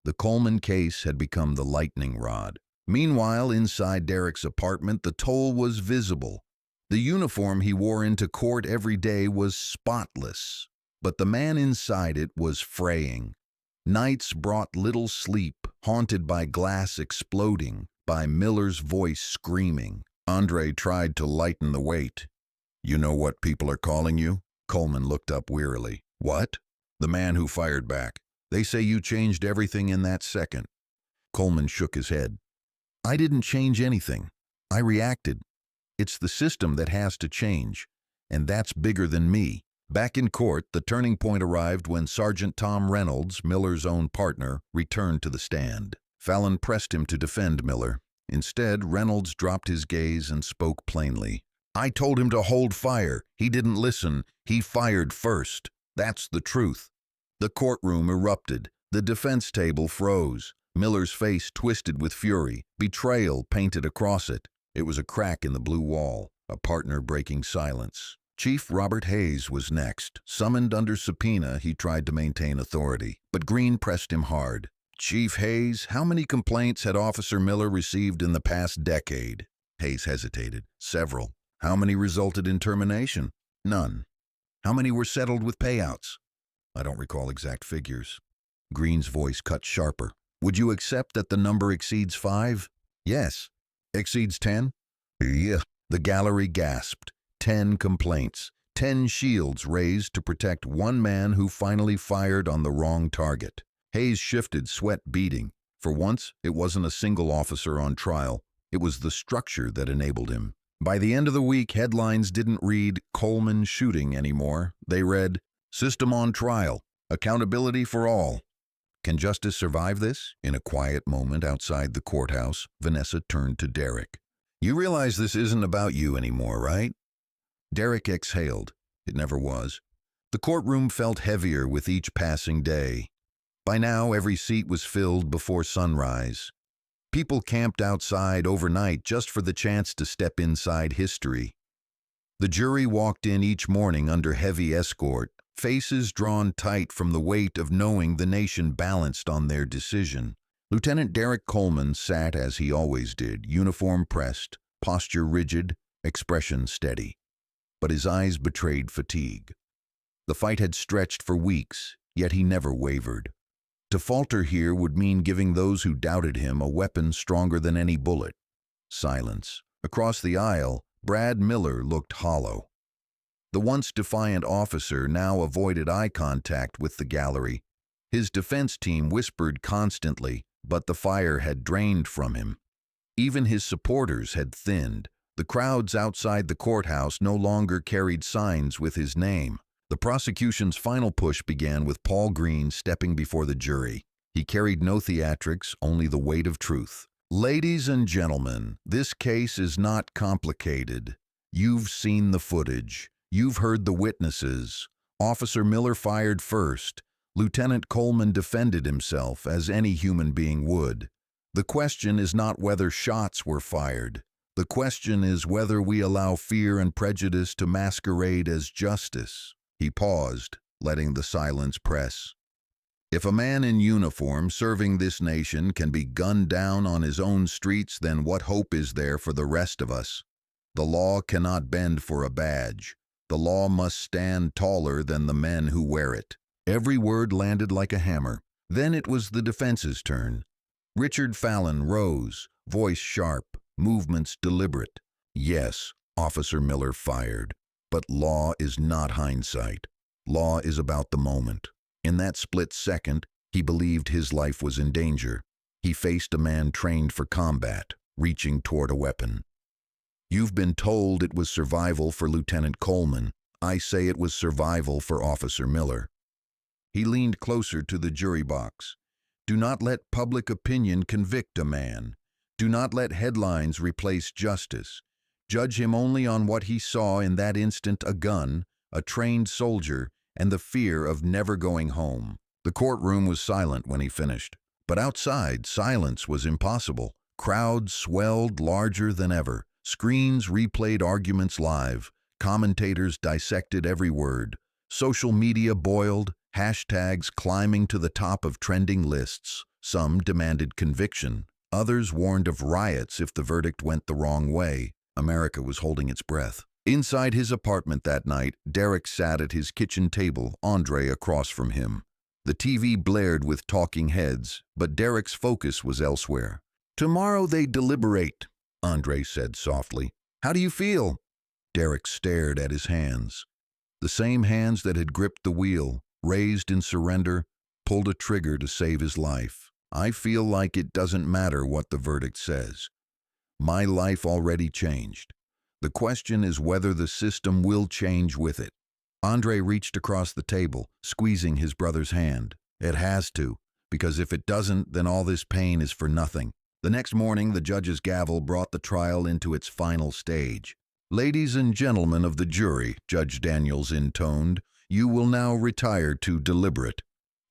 The Coleman case had become the lightning rod. Meanwhile, inside Derek's apartment, the toll was visible. The uniform he wore into court every day was spotless, but the man inside it was fraying. Nights brought little sleep, haunted by glass exploding, by Miller's voice screaming. Andre tried to lighten the weight. "You know what people are calling you?" Coleman looked up wearily. "What?" "The man who fired back. They say you changed everything in that second." Coleman shook his head. "I didn't change anything. I reacted. It's the system that has to change, and that's bigger than me." Back in court, the turning point arrived when Sergeant Tom Reynolds, Miller's own partner, returned to the stand. Fallon pressed him to defend Miller. Instead, Reynolds dropped his gaze and spoke plainly. "I told him to hold fire. He didn't listen. He fired first. That's the truth." The courtroom erupted. The defense table froze. Miller's face twisted with fury, betrayal painted across it. It was a crack in the blue wall, a partner breaking silence. Chief Robert Hayes was next. Summoned under subpoena, he tried to maintain authority, but Green pressed him hard. "Chief Hayes, how many complaints had Officer Miller received in the past decade?" Hayes hesitated. "Several." "How many resulted in termination?" "None." "How many were settled with payouts?" "I don't recall exact figures." Green's voice cut sharper. "Would you accept that the number exceeds 5? "Yes." "Exceeds 10? "Yeah." The gallery gasped. 10 complaints. 10 shields raised to protect one man who finally fired on the wrong target. Hayes shifted, sweat beading. For once, it wasn't a single officer on trial. It was the structure that enabled him. By the end of the week, headlines didn't read "Coleman shooting" anymore. They read, "System on trial. Accountability for all." Can justice survive this? In a quiet moment outside the courthouse, Vanessa turned to Derek. You realize this isn't about you anymore, right? Derek exhaled. It never was. The courtroom felt heavier with each passing day. By now, every seat was filled before sunrise. People camped outside overnight just for the chance to step inside history. The jury walked in each morning under heavy escort, faces drawn tight from the weight of knowing the nation balanced on their decision. Lieutenant Derek Coleman sat as he always did, uniform pressed, posture rigid, expression steady. But his eyes betrayed fatigue. The fight had stretched for weeks, yet he never wavered. To falter here would mean giving those who doubted him a weapon stronger than any bullet. Silence. Across the aisle, Brad Miller looked hollow. The once defiant officer now avoided eye contact with the gallery. His defense team whispered constantly, but the fire had drained from him. Even his supporters had thinned. The crowds outside the courthouse no longer carried signs with his name. The prosecution's final push began with Paul Green stepping before the jury. He carried no theatrics, only the weight of truth. Ladies and gentlemen, this case is not complicated. You've seen the footage. You've heard the witnesses. Officer Miller fired first. Lieutenant Coleman defended himself, as any human being would. The question is not whether shots were fired. The question is whether we allow fear and prejudice to masquerade as justice. He paused, letting the silence press. If a man in uniform serving this nation can be gunned down on his own streets, then what hope is there for the rest of us? The law cannot bend for a badge. The law must stand taller than the men who wear it. Every word landed like a hammer. Then it was the defense's turn. Richard Fallon rose, voice sharp, movements deliberate. Yes, Officer Miller fired. But law is not hindsight. Law is about the moment. In that split second, he believed his life was in danger. He faced a man trained for combat, reaching toward a weapon. You've been told it was survival for Lieutenant Coleman. I say it was survival for Officer Miller. He leaned closer to the jury box. Do not let public opinion convict a man. Do not let headlines replace justice. Judge him only on what he saw in that instant: a gun, a trained soldier, and the fear of never going home. The courtroom was silent when he finished. But outside, silence was impossible. Crowds swelled larger than ever. Screens replayed arguments live. Commentators dissected every word. Social media boiled, hashtags climbing to the top of trending lists. Some demanded conviction. Others warned of riots if the verdict went the wrong way. America was holding its breath. Inside his apartment that night, Derek sat at his kitchen table, Andre across from him. The TV blared with talking heads, but Derek's focus was elsewhere. Tomorrow they deliberate, Andre said softly. How do you feel? Derek stared at his hands. The same hands that had gripped the wheel, raised in surrender, pulled a trigger to save his life. I feel like it doesn't matter what the verdict says. My life already changed. The question is whether the system will change with it. Andre reached across the table, squeezing his brother's hand. It has to, because if it doesn't, then all this pain is for nothing. The next morning, the judge's gavel brought the trial into its final stage. Ladies and gentlemen of the jury, Judge Daniels intoned, you will now retire to deliberate.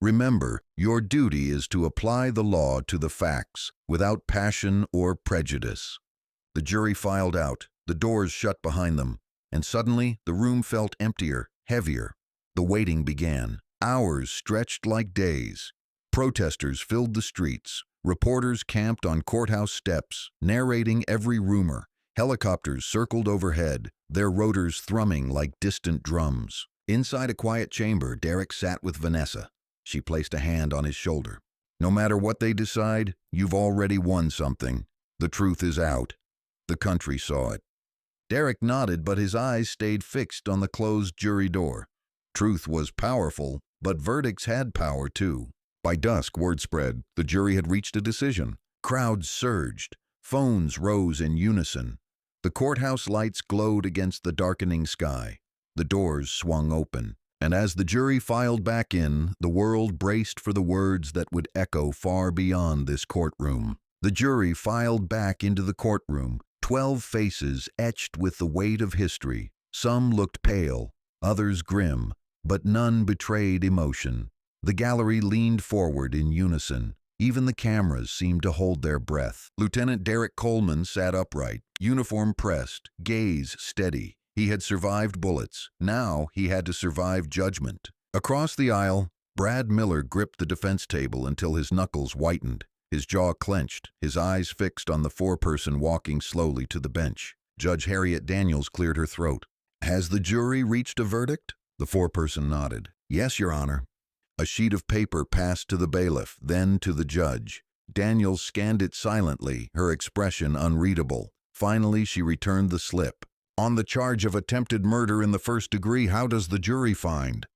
Remember, your duty is to apply the law to the facts, without passion or prejudice. The jury filed out, the doors shut behind them, and suddenly the room felt emptier, heavier. The waiting began. Hours stretched like days. Protesters filled the streets. Reporters camped on courthouse steps, narrating every rumor. Helicopters circled overhead, their rotors thrumming like distant drums. Inside a quiet chamber, Derek sat with Vanessa. She placed a hand on his shoulder. No matter what they decide, you've already won something. The truth is out. The country saw it. Derek nodded, but his eyes stayed fixed on the closed jury door. Truth was powerful, but verdicts had power too. By dusk, word spread. The jury had reached a decision. Crowds surged. Phones rose in unison. The courthouse lights glowed against the darkening sky. The doors swung open. And as the jury filed back in, the world braced for the words that would echo far beyond this courtroom. The jury filed back into the courtroom, 12 faces etched with the weight of history. Some looked pale, others grim, but none betrayed emotion. The gallery leaned forward in unison. Even the cameras seemed to hold their breath. Lieutenant Derek Coleman sat upright, uniform pressed, gaze steady. He had survived bullets. Now he had to survive judgment. Across the aisle, Brad Miller gripped the defense table until his knuckles whitened. His jaw clenched, his eyes fixed on the foreperson walking slowly to the bench. Judge Harriet Daniels cleared her throat. "Has the jury reached a verdict?" The foreperson nodded. "Yes, Your Honor." A sheet of paper passed to the bailiff, then to the judge. Daniels scanned it silently, her expression unreadable. Finally, she returned the slip. "On the charge of attempted murder in the first degree, how does the jury find?"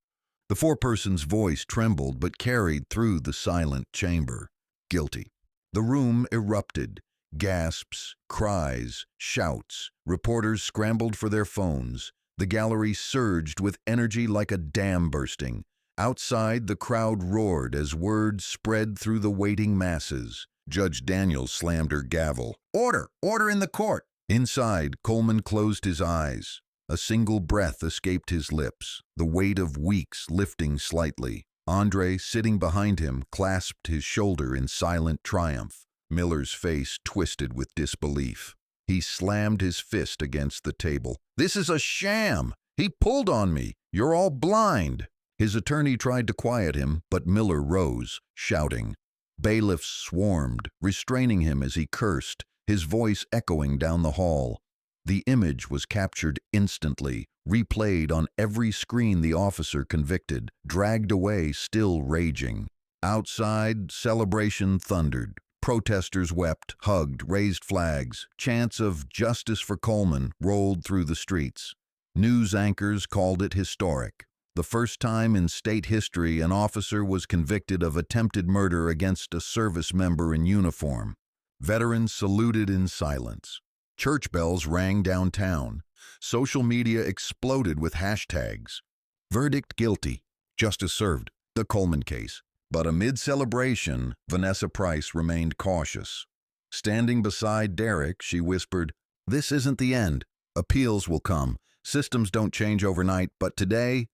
The foreperson's voice trembled but carried through the silent chamber. "Guilty." The room erupted. Gasps, cries, shouts. Reporters scrambled for their phones. The gallery surged with energy like a dam bursting. Outside, the crowd roared as word spread through the waiting masses. Judge Daniels slammed her gavel. "Order! Order in the court!" Inside, Coleman closed his eyes. A single breath escaped his lips, the weight of weeks lifting slightly. Andre, sitting behind him, clasped his shoulder in silent triumph. Miller's face twisted with disbelief. He slammed his fist against the table. "This is a sham! He pulled on me! You're all blind!" His attorney tried to quiet him, but Miller rose, shouting. Bailiffs swarmed, restraining him as he cursed, his voice echoing down the hall. The image was captured instantly, replayed on every screen the officer convicted, dragged away still raging. Outside, celebration thundered. Protesters wept, hugged, raised flags. Chants of "Justice for Coleman" rolled through the streets. News anchors called it historic. The first time in state history an officer was convicted of attempted murder against a service member in uniform. Veterans saluted in silence. Church bells rang downtown. Social media exploded with hashtags. Verdict guilty. Justice served. The Coleman case. But amid celebration, Vanessa Price remained cautious. Standing beside Derek, she whispered, "This isn't the end. Appeals will come. Systems don't change overnight, but today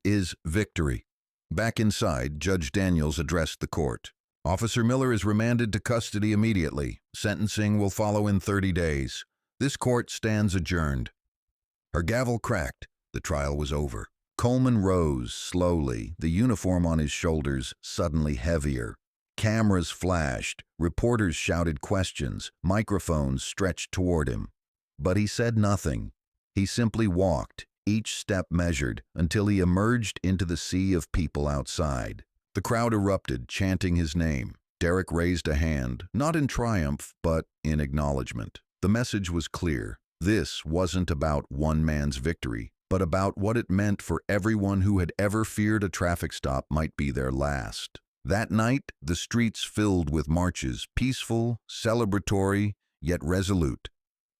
is victory." Back inside, Judge Daniels addressed the court. "Officer Miller is remanded to custody immediately. Sentencing will follow in 30 days. This court stands adjourned." Her gavel cracked. The trial was over. Coleman rose slowly, the uniform on his shoulders suddenly heavier. Cameras flashed, reporters shouted questions, microphones stretched toward him. But he said nothing. He simply walked, each step measured, until he emerged into the sea of people outside. The crowd erupted, chanting his name. Derek raised a hand, not in triumph, but in acknowledgement. The message was clear. This wasn't about one man's victory, but about what it meant for everyone who had ever feared a traffic stop might be their last. That night, the streets filled with marches, peaceful, celebratory, yet resolute.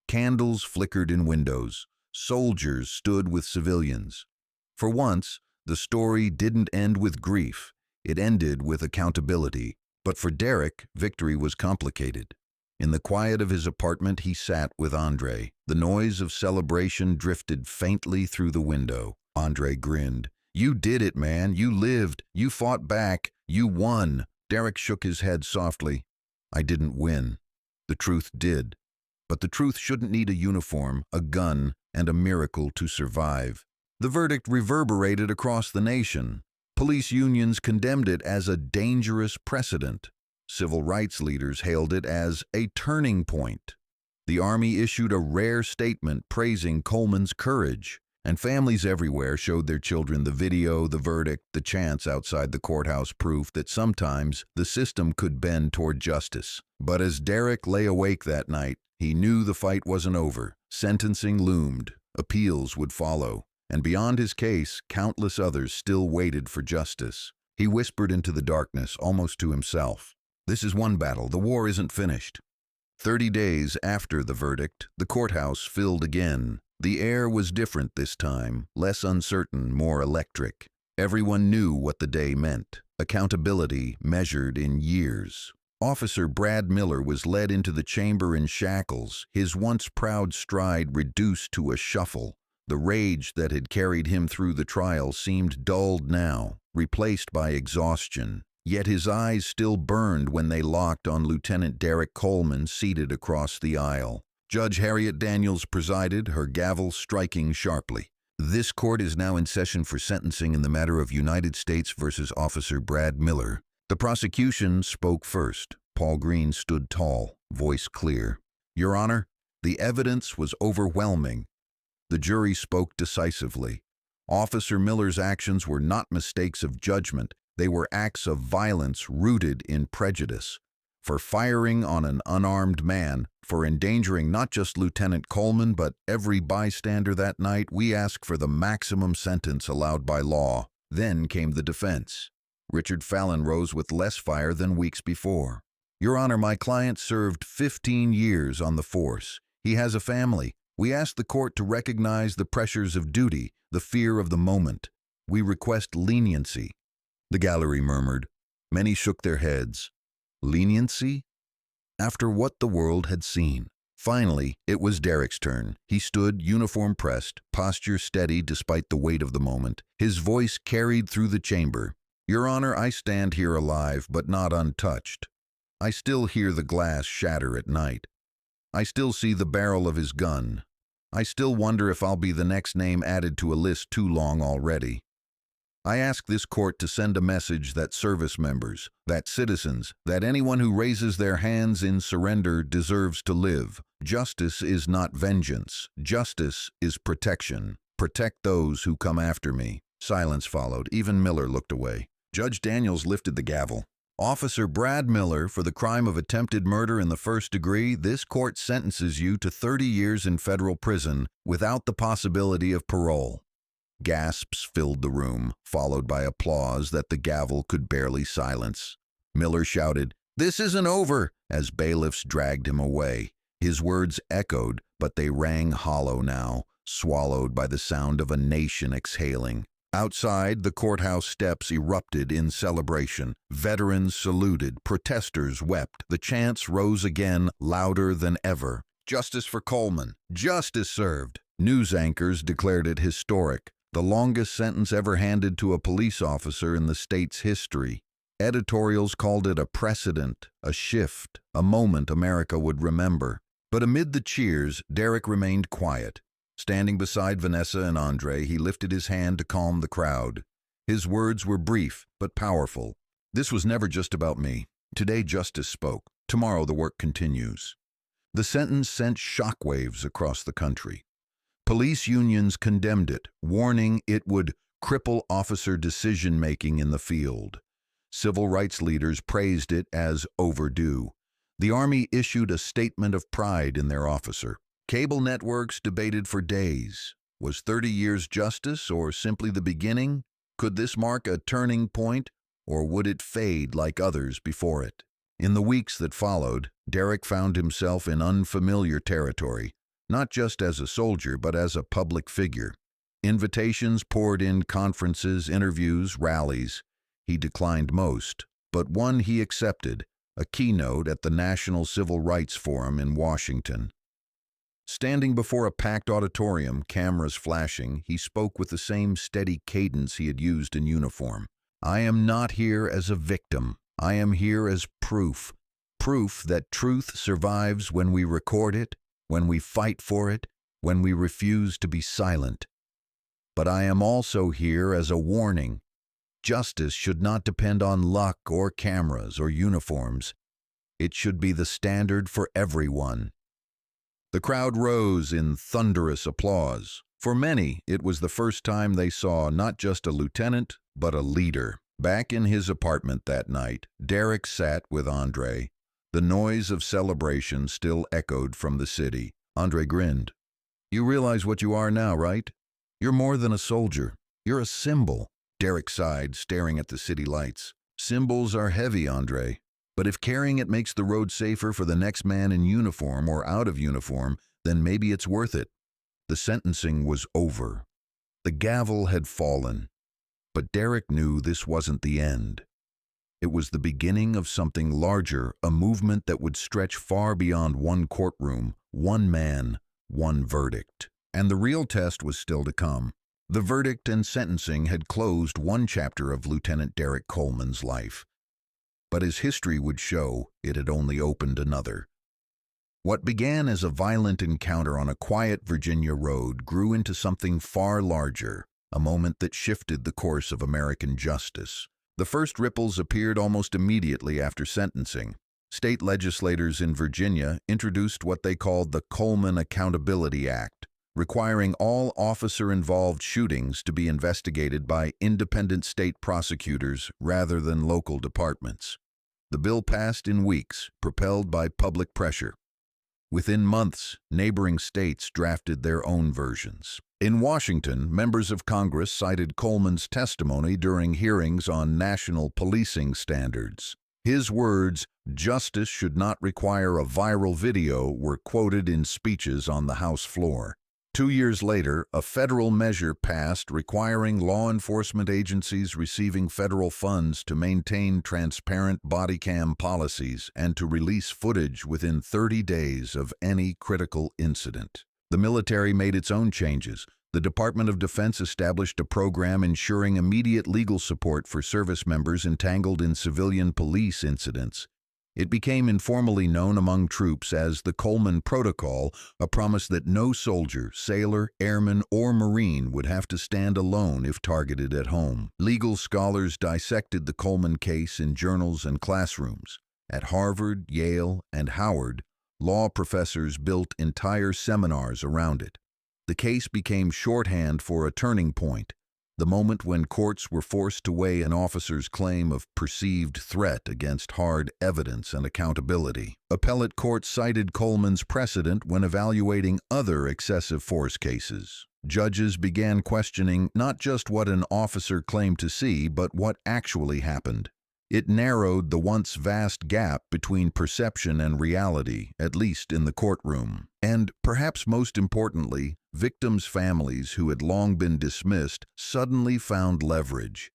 Candles flickered in windows. Soldiers stood with civilians. For once, the story didn't end with grief. It ended with accountability. But for Derek, victory was complicated. In the quiet of his apartment, he sat with Andre. The noise of celebration drifted faintly through the window. Andre grinned. "You did it, man. You lived. You fought back. You won." Derek shook his head softly. "I didn't win. The truth did. But the truth shouldn't need a uniform, a gun, and a miracle to survive." The verdict reverberated across the nation. Police unions condemned it as a dangerous precedent. Civil rights leaders hailed it as a turning point. The Army issued a rare statement praising Coleman's courage, and families everywhere showed their children the video, the verdict, the chants outside the courthouse, proof that sometimes the system could bend toward justice. But as Derek lay awake that night, he knew the fight wasn't over. Sentencing loomed. Appeals would follow. And beyond his case, countless others still waited for justice. He whispered into the darkness, almost to himself, "This is one battle. The war isn't finished." 30 days after the verdict, the courthouse filled again. The air was different this time, less uncertain, more electric. Everyone knew what the day meant. Accountability measured in years. Officer Brad Miller was led into the chamber in shackles, his once proud stride reduced to a shuffle. The rage that had carried him through the trial seemed dulled now, replaced by exhaustion. Yet his eyes still burned when they locked on Lieutenant Derek Coleman seated across the aisle. Judge Harriet Daniels presided, her gavel striking sharply. This court is now in session for sentencing in the matter of United States versus Officer Brad Miller. The prosecution spoke first. Paul Green stood tall, voice clear. Your Honor, the evidence was overwhelming. The jury spoke decisively. Officer Miller's actions were not mistakes of judgment. They were acts of violence rooted in prejudice. For firing on an unarmed man, for endangering not just Lieutenant Coleman but every bystander that night, we ask for the maximum sentence allowed by law. Then came the defense. Richard Fallon rose with less fire than weeks before. Your Honor, my client served 15 years on the force. He has a family. We ask the court to recognize the pressures of duty, the fear of the moment. We request leniency. The gallery murmured. Many shook their heads. Leniency? After what the world had seen. Finally, it was Derek's turn. He stood, uniform pressed, posture steady despite the weight of the moment. His voice carried through the chamber. Your Honor, I stand here alive, but not untouched. I still hear the glass shatter at night. I still see the barrel of his gun. I still wonder if I'll be the next name added to a list too long already. I ask this court to send a message that service members, that citizens, that anyone who raises their hands in surrender deserves to live. Justice is not vengeance. Justice is protection. Protect those who come after me. Silence followed. Even Miller looked away. Judge Daniels lifted the gavel. Officer Brad Miller, for the crime of attempted murder in the first degree, this court sentences you to 30 years in federal prison without the possibility of parole. Gasps filled the room, followed by applause that the gavel could barely silence. Miller shouted, "This isn't over," as bailiffs dragged him away. His words echoed, but they rang hollow now, swallowed by the sound of a nation exhaling. Outside, the courthouse steps erupted in celebration. Veterans saluted, protesters wept. The chants rose again, louder than ever. Justice for Coleman. Justice served. News anchors declared it historic, the longest sentence ever handed to a police officer in the state's history. Editorials called it a precedent, a shift, a moment America would remember. But amid the cheers, Derek remained quiet. Standing beside Vanessa and Andre, he lifted his hand to calm the crowd. His words were brief, but powerful. This was never just about me. Today justice spoke. Tomorrow the work continues. The sentence sent shockwaves across the country. Police unions condemned it, warning it would cripple officer decision-making in the field. Civil rights leaders praised it as overdue. The Army issued a statement of pride in their officer. Cable networks debated for days. Was 30 years justice or simply the beginning? Could this mark a turning point, or would it fade like others before it? In the weeks that followed, Derek found himself in unfamiliar territory, not just as a soldier but as a public figure. Invitations poured in, conferences, interviews, rallies. He declined most, but one he accepted, a keynote at the National Civil Rights Forum in Washington. Standing before a packed auditorium, cameras flashing, he spoke with the same steady cadence he had used in uniform. I am not here as a victim. I am here as proof. Proof that truth survives when we record it, when we fight for it, when we refuse to be silent. But I am also here as a warning. Justice should not depend on luck or cameras or uniforms. It should be the standard for everyone. The crowd rose in thunderous applause. For many, it was the first time they saw not just a lieutenant, but a leader. Back in his apartment that night, Derek sat with Andre. The noise of celebration still echoed from the city. Andre grinned. You realize what you are now, right? You're more than a soldier. You're a symbol. Derek sighed, staring at the city lights. Symbols are heavy, Andre. But if carrying it makes the road safer for the next man in uniform or out of uniform, then maybe it's worth it. The sentencing was over. The gavel had fallen. But Derek knew this wasn't the end. It was the beginning of something larger, a movement that would stretch far beyond one courtroom, one man, one verdict. And the real test was still to come. The verdict and sentencing had closed one chapter of Lieutenant Derek Coleman's life. But as history would show, it had only opened another. What began as a violent encounter on a quiet Virginia road grew into something far larger, a moment that shifted the course of American justice. The first ripples appeared almost immediately after sentencing. State legislators in Virginia introduced what they called the Coleman Accountability Act, requiring all officer-involved shootings to be investigated by independent state prosecutors rather than local departments. The bill passed in weeks, propelled by public pressure. Within months, neighboring states drafted their own versions. In Washington, members of Congress cited Coleman's testimony during hearings on national policing standards. His words, "Justice should not require a viral video," were quoted in speeches on the House floor. 2 years later, a federal measure passed requiring law enforcement agencies receiving federal funds to maintain transparent body cam policies and to release footage within 30 days of any critical incident. The military made its own changes. The Department of Defense established a program ensuring immediate legal support for service members entangled in civilian police incidents. It became informally known among troops as the Coleman Protocol, a promise that no soldier, sailor, airman, or Marine would have to stand alone if targeted at home. Legal scholars dissected the Coleman case in journals and classrooms. At Harvard, Yale, and Howard, law professors built entire seminars around it. The case became shorthand for a turning point, the moment when courts were forced to weigh an officer's claim of perceived threat against hard evidence and accountability. Appellate courts cited Coleman's precedent when evaluating other excessive force cases. Judges began questioning not just what an officer claimed to see, but what actually happened. It narrowed the once vast gap between perception and reality, at least in the courtroom. And, perhaps most importantly, victims' families who had long been dismissed suddenly found leverage.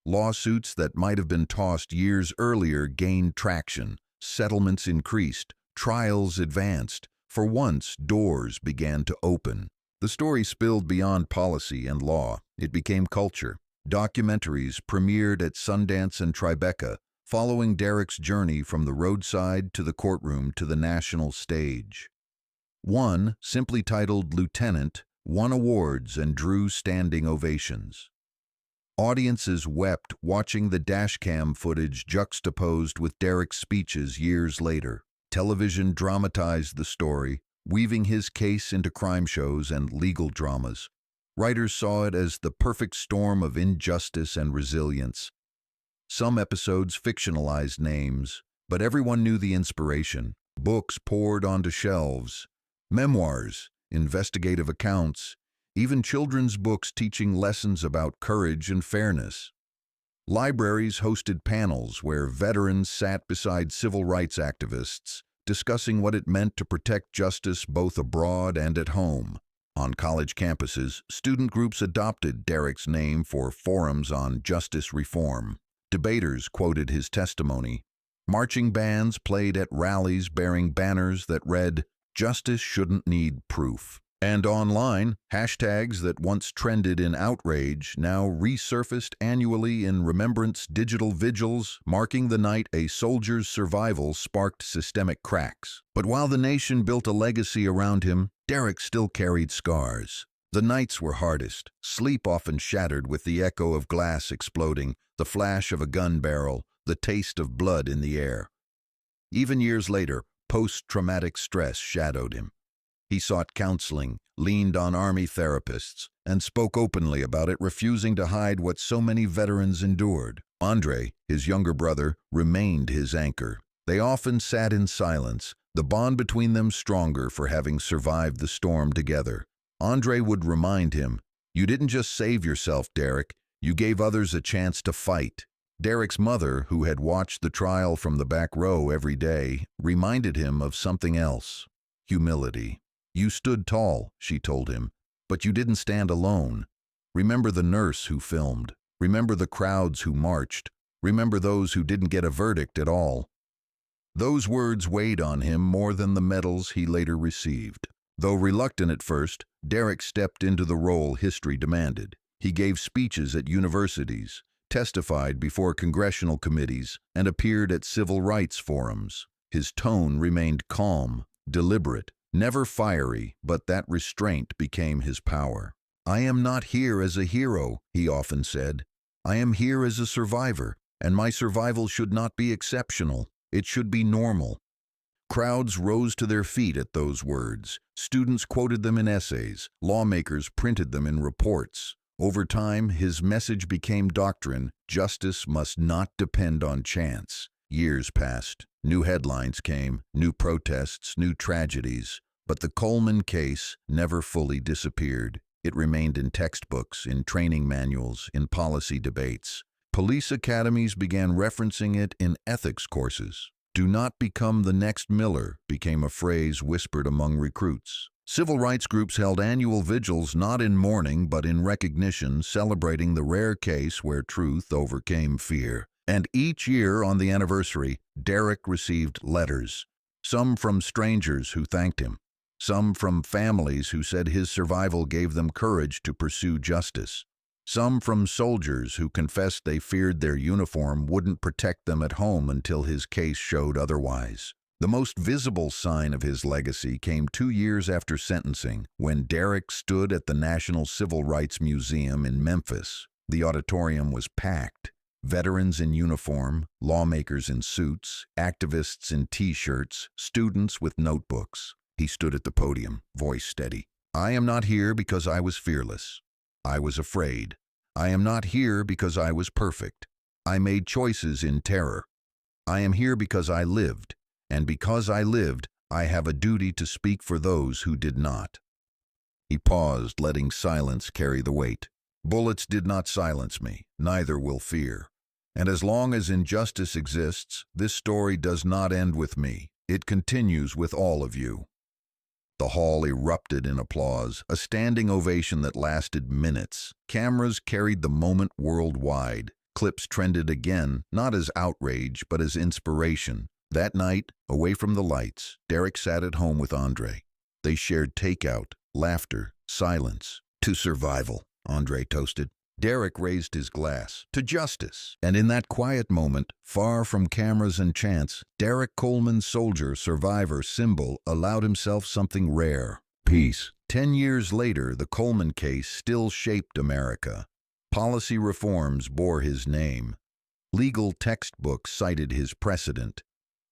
Lawsuits that might have been tossed years earlier gained traction, settlements increased, trials advanced. For once, doors began to open. The story spilled beyond policy and law. It became culture. Documentaries premiered at Sundance and Tribeca, following Derek's journey from the roadside to the courtroom to the national stage. One, simply titled Lieutenant, won awards and drew standing ovations. Audiences wept watching the dashcam footage juxtaposed with Derek's speeches years later. Television dramatized the story, weaving his case into crime shows and legal dramas. Writers saw it as the perfect storm of injustice and resilience. Some episodes fictionalized names, but everyone knew the inspiration. Books poured onto shelves. Memoirs, investigative accounts, even children's books teaching lessons about courage and fairness. Libraries hosted panels where veterans sat beside civil rights activists, discussing what it meant to protect justice both abroad and at home. On college campuses, student groups adopted Derek's name for forums on justice reform. Debaters quoted his testimony. Marching bands played at rallies bearing banners that read, "Justice shouldn't need proof." And online, hashtags that once trended in outrage now resurfaced annually in remembrance digital vigils, marking the night a soldier's survival sparked systemic cracks. But while the nation built a legacy around him, Derek still carried scars. The nights were hardest, sleep often shattered with the echo of glass exploding, the flash of a gun barrel, the taste of blood in the air. Even years later, post-traumatic stress shadowed him. He sought counseling, leaned on Army therapists, and spoke openly about it, refusing to hide what so many veterans endured. Andre, his younger brother, remained his anchor. They often sat in silence, the bond between them stronger for having survived the storm together. Andre would remind him, "You didn't just save yourself, Derek. You gave others a chance to fight." Derek's mother, who had watched the trial from the back row every day, reminded him of something else: humility. "You stood tall," she told him, But you didn't stand alone. Remember the nurse who filmed. Remember the crowds who marched. Remember those who didn't get a verdict at all. Those words weighed on him more than the medals he later received. Though reluctant at first, Derek stepped into the role history demanded. He gave speeches at universities, testified before congressional committees, and appeared at civil rights forums. His tone remained calm, deliberate, never fiery, but that restraint became his power. "I am not here as a hero," he often said. "I am here as a survivor, and my survival should not be exceptional. It should be normal." Crowds rose to their feet at those words. Students quoted them in essays. Lawmakers printed them in reports. Over time, his message became doctrine. Justice must not depend on chance. Years passed. New headlines came, new protests, new tragedies. But the Coleman case never fully disappeared. It remained in textbooks, in training manuals, in policy debates. Police academies began referencing it in ethics courses. "Do not become the next Miller" became a phrase whispered among recruits. Civil rights groups held annual vigils not in mourning but in recognition, celebrating the rare case where truth overcame fear. And each year on the anniversary, Derek received letters, some from strangers who thanked him, some from families who said his survival gave them courage to pursue justice, some from soldiers who confessed they feared their uniform wouldn't protect them at home until his case showed otherwise. The most visible sign of his legacy came 2 years after sentencing, when Derek stood at the National Civil Rights Museum in Memphis. The auditorium was packed. Veterans in uniform, lawmakers in suits, activists in T-shirts, students with notebooks. He stood at the podium, voice steady. "I am not here because I was fearless. I was afraid. I am not here because I was perfect. I made choices in terror. I am here because I lived, and because I lived, I have a duty to speak for those who did not." He paused, letting silence carry the weight. "Bullets did not silence me, neither will fear. And as long as injustice exists, this story does not end with me. It continues with all of you." The hall erupted in applause, a standing ovation that lasted minutes. Cameras carried the moment worldwide. Clips trended again, not as outrage, but as inspiration. That night, away from the lights, Derek sat at home with Andre. They shared takeout, laughter, silence. "To survival," Andre toasted. Derek raised his glass. "To justice." And in that quiet moment, far from cameras and chance, Derek Coleman, soldier, survivor, symbol, allowed himself something rare: peace. 10 years later, the Coleman case still shaped America. Policy reforms bore his name. Legal textbooks cited his precedent.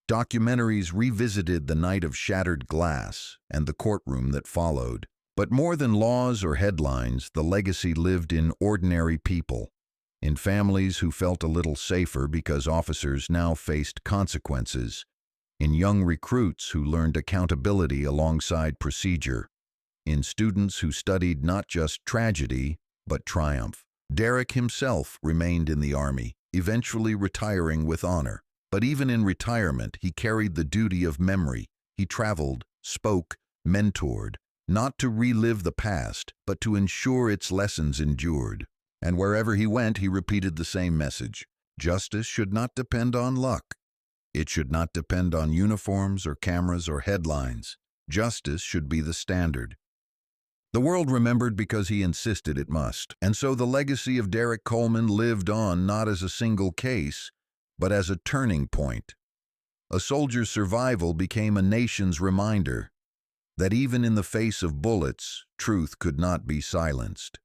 Documentaries revisited the night of shattered glass and the courtroom that followed. But more than laws or headlines, the legacy lived in ordinary people, in families who felt a little safer because officers now faced consequences, in young recruits who learned accountability alongside procedure, in students who studied not just tragedy, but triumph. Derek himself remained in the Army, eventually retiring with honor. But even in retirement, he carried the duty of memory. He traveled, spoke, mentored, not to relive the past, but to ensure its lessons endured. And wherever he went, he repeated the same message. Justice should not depend on luck. It should not depend on uniforms or cameras or headlines. Justice should be the standard. The world remembered because he insisted it must. And so the legacy of Derek Coleman lived on not as a single case, but as a turning point. A soldier's survival became a nation's reminder that even in the face of bullets, truth could not be silenced.